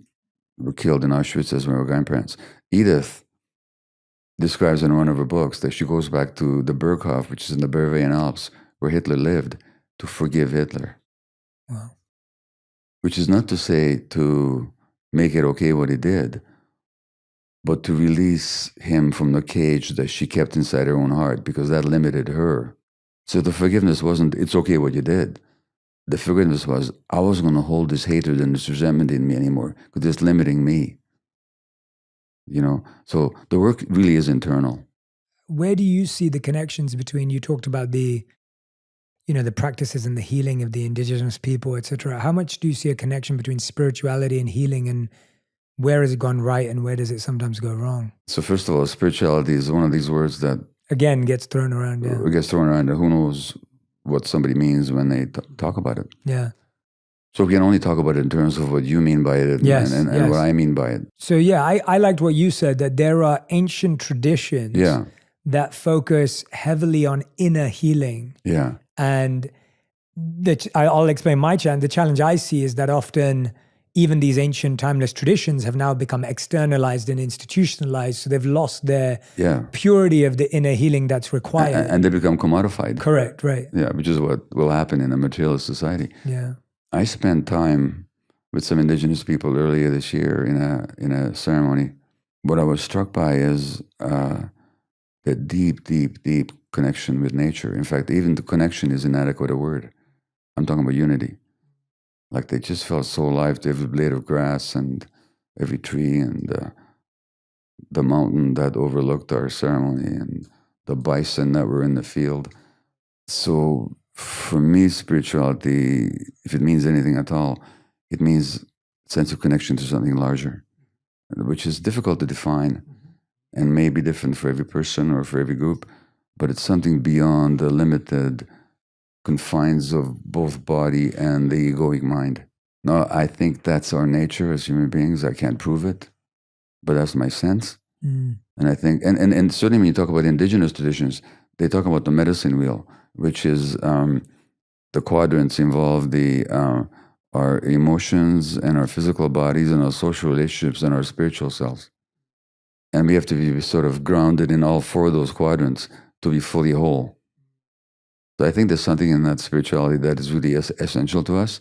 were killed in Auschwitz as were her grandparents. Edith describes in one of her books that she goes back to the Berghof, which is in the Bavarian Alps, where Hitler lived, to forgive Hitler. Wow. Which is not to say to make it okay what he did, but to release him from the cage that she kept inside her own heart, because that limited her. So the forgiveness wasn't, it's okay what you did. The forgiveness was, I wasn't going to hold this hatred and this resentment in me anymore, because it's limiting me. You know, so the work really is internal. Where do you see the connections between, you talked about the, you know, the practices and the healing of the indigenous people, etc. How much do you see a connection between spirituality and healing, and where has it gone right and where does it sometimes go wrong? So first of all, spirituality is one of these words that Again, gets thrown around. Yeah. gets thrown around. Who knows what somebody means when they talk about it? Yeah. So we can only talk about it in terms of what you mean by it and, Yes, and yes. what I mean by it. So yeah, I liked what you said, that there are ancient traditions Yeah, that focus heavily on inner healing. yeah, And I'll explain my challenge. The challenge I see is that often even these ancient timeless traditions have now become externalized and institutionalized. So they've lost their yeah. purity of the inner healing that's required. And they become commodified. Correct, right. Yeah, which is what will happen in a materialist society. Yeah. I spent time with some indigenous people earlier this year in a ceremony. What I was struck by is the deep, deep, deep connection with nature. In fact, even the connection is inadequate a word. I'm talking about unity. Like they just felt so alive to every blade of grass and every tree and the mountain that overlooked our ceremony and the bison that were in the field. So for me, spirituality, if it means anything at all, it means sense of connection to something larger, which is difficult to define and may be different for every person or for every group, but it's something beyond the limited confines of both body and the egoic mind. Now, I think that's our nature as human beings. I can't prove it, but that's my sense. Mm. And I think, and certainly when you talk about indigenous traditions, they talk about the medicine wheel, which is the quadrants involve our emotions and our physical bodies and our social relationships and our spiritual selves. And we have to be sort of grounded in all four of those quadrants to be fully whole. So I think there's something in that spirituality that is really essential to us.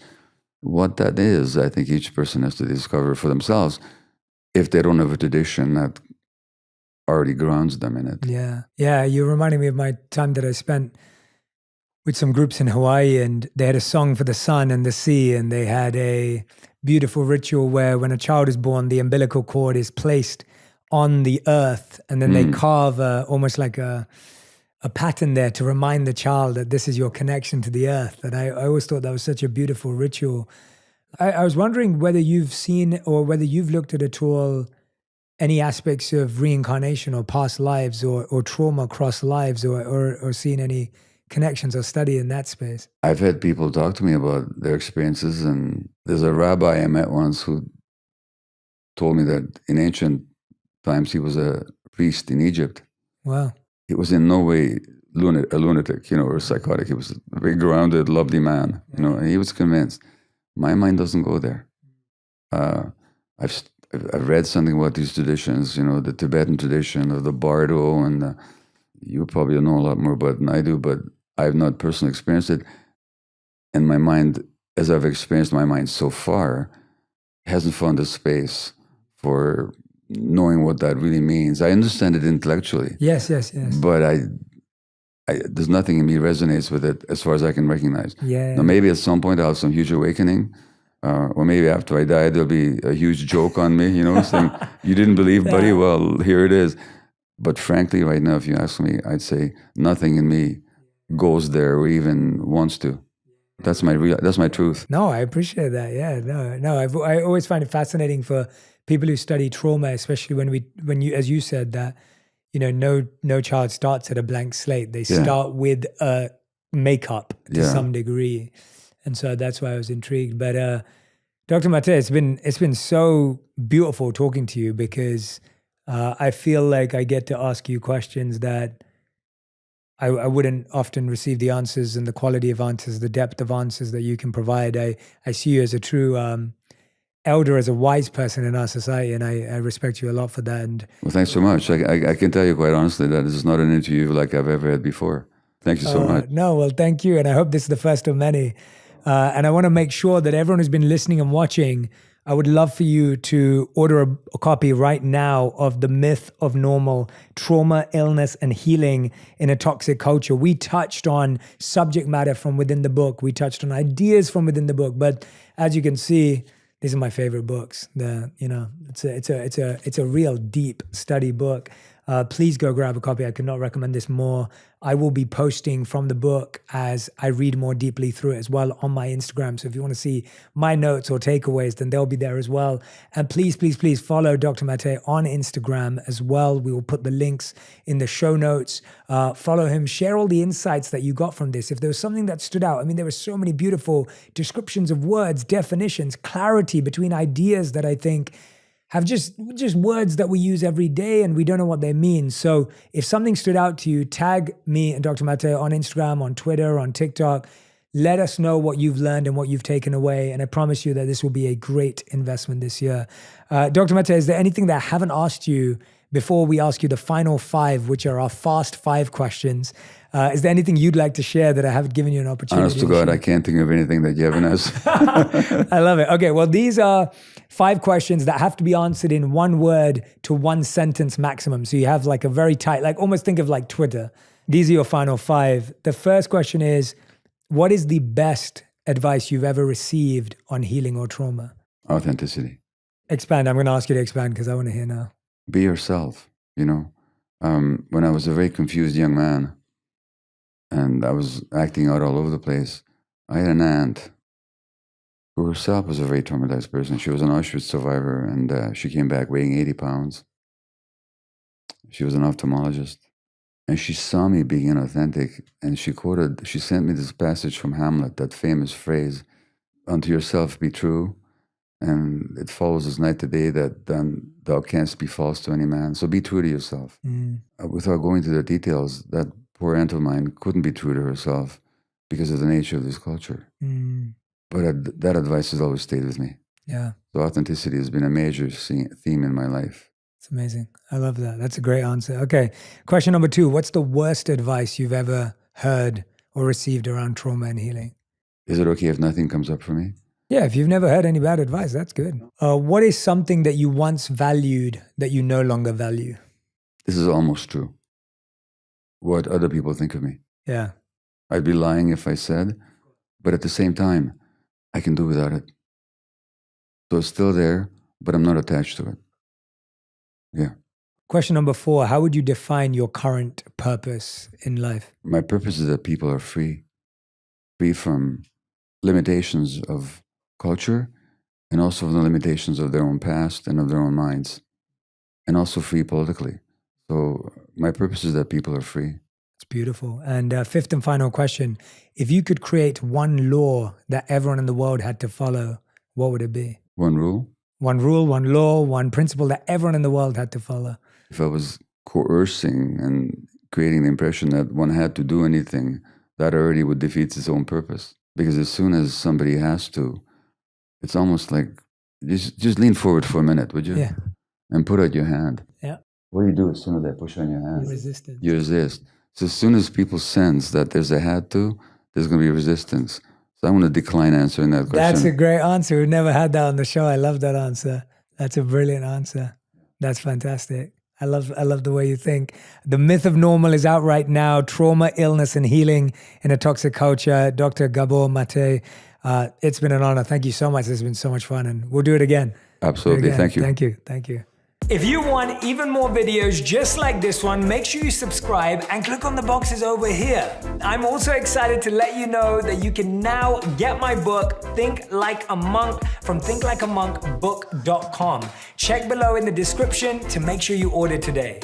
What that is, I think each person has to discover for themselves if they don't have a tradition that already grounds them in it. Yeah. Yeah. You're reminding me of my time that I spent with some groups in Hawaii, and they had a song for the sun and the sea, and they had a beautiful ritual where when a child is born, the umbilical cord is placed on the earth, and then they carve almost like a pattern there to remind the child that this is your connection to the earth. And I always thought that was such a beautiful ritual. I was wondering whether you've seen or whether you've looked at all any aspects of reincarnation or past lives or trauma across lives or seen any connections or study in that space. I've had people talk to me about their experiences, and there's a rabbi I met once who told me that in ancient times he was a priest in Egypt. Wow. He was in no way a lunatic, or psychotic. He was a very grounded, lovely man, and he was convinced. My mind doesn't go there. I've read something about these traditions, the Tibetan tradition of the Bardo, and you probably know a lot more about it than I do, but I've not personally experienced it. And my mind, as I've experienced my mind so far, hasn't found a space for knowing what that really means. I understand it intellectually. Yes. But there's nothing in me resonates with it as far as I can recognize. Yeah. Now, maybe at some point I'll have some huge awakening, or maybe after I die there'll be a huge joke on me, saying, you didn't believe, buddy? Well, here it is. But frankly, right now, if you ask me, I'd say nothing in me goes there or even wants to. That's my truth. No, I appreciate that. Yeah, no. I always find it fascinating for people who study trauma, especially when you, as you said, that no child starts at a blank slate. They start with a makeup to some degree, and so that's why I was intrigued. But Dr. Mate, it's been so beautiful talking to you, because I feel like I get to ask you questions that I wouldn't often receive the answers and the quality of answers, the depth of answers that you can provide. I see you as a true elder, as a wise person in our society, and I respect you a lot for that. And well, thanks so much. I can tell you quite honestly that this is not an interview like I've ever had before. Thank you so much. No, well, thank you, and I hope this is the first of many. And I want to make sure that everyone who's been listening and watching, I would love for you to order a copy right now of The Myth of Normal: Trauma, Illness, and Healing in a Toxic Culture. We touched on subject matter from within the book. We touched on ideas from within the book. But as you can see, these are my favorite books. It's a real deep study book. Please go grab a copy. I could not recommend this more. I will be posting from the book as I read more deeply through it as well on my Instagram. So if you want to see my notes or takeaways, then they'll be there as well. And please, please, please follow Dr. Mate on Instagram as well. We will put the links in the show notes. Follow him. Share all the insights that you got from this. If there was something that stood out, I mean, there were so many beautiful descriptions of words, definitions, clarity between ideas that I think have just words that we use every day and we don't know what they mean. So if something stood out to you, tag me and Dr. Mate on Instagram, on Twitter, on TikTok. Let us know what you've learned and what you've taken away. And I promise you that this will be a great investment this year. Dr. Mate, is there anything that I haven't asked you before we ask you the final 5, which are our fast 5 questions? Is there anything you'd like to share that I haven't given you an opportunity? Honest to God, I can't think of anything that you haven't asked. I love it. Okay, well, these are 5 questions that have to be answered in 1 word to 1 sentence maximum. So you have like a very tight, like almost think of like Twitter. These are your final 5. The first question is, what is the best advice you've ever received on healing or trauma? Authenticity. Expand. I'm going to ask you to expand because I want to hear now. Be yourself, you know. When I was a very confused young man and I was acting out all over the place, I had an aunt who herself was a very traumatized person. She was an Auschwitz survivor and she came back weighing 80 pounds. She was an ophthalmologist. And she saw me being inauthentic and she sent me this passage from Hamlet, that famous phrase, "Unto yourself be true, and it follows us night to day that then thou canst be false to any man." So be true to yourself. Without going to the details, that poor aunt of mine couldn't be true to herself because of the nature of this culture. But that advice has always stayed with me. Yeah. So authenticity has been a major theme in my life. It's amazing. I love that. That's a great answer. Okay. Question number 2. What's the worst advice you've ever heard or received around trauma and healing? Is it okay if nothing comes up for me? Yeah, if you've never heard any bad advice, that's good. What is something that you once valued that you no longer value? This is almost true. What other people think of me. Yeah. I'd be lying if I said, but at the same time, I can do without it. So it's still there, but I'm not attached to it. Yeah. Question number 4. How would you define your current purpose in life? My purpose is that people are free from limitations of culture and also from the limitations of their own past and of their own minds, and also free politically. So my purpose is that people are free. It's beautiful. And 5th and final question. If you could create one law that everyone in the world had to follow, what would it be? One rule? One rule, one law, one principle that everyone in the world had to follow. If I was coercing and creating the impression that one had to do anything, that already would defeat its own purpose. Because as soon as somebody has to, it's almost like, just lean forward for a minute, would you? Yeah. And put out your hand. Yeah. What do you do as soon as they push on your hand? Resistance. You resist. So as soon as people sense that there's a had to, there's going to be resistance. So I'm going to decline answering that question. That's a great answer. We've never had that on the show. I love that answer. That's a brilliant answer. That's fantastic. I love the way you think. The Myth of Normal is out right now. Trauma, Illness, and Healing in a Toxic Culture. Dr. Gabor Mate. It's been an honor. Thank you so much. This has been so much fun, and we'll do it again. Absolutely. Thank you. Thank you. Thank you. If you want even more videos just like this one, make sure you subscribe and click on the boxes over here. I'm also excited to let you know that you can now get my book, Think Like a Monk, from thinklikeamonkbook.com. Check below in the description to make sure you order today.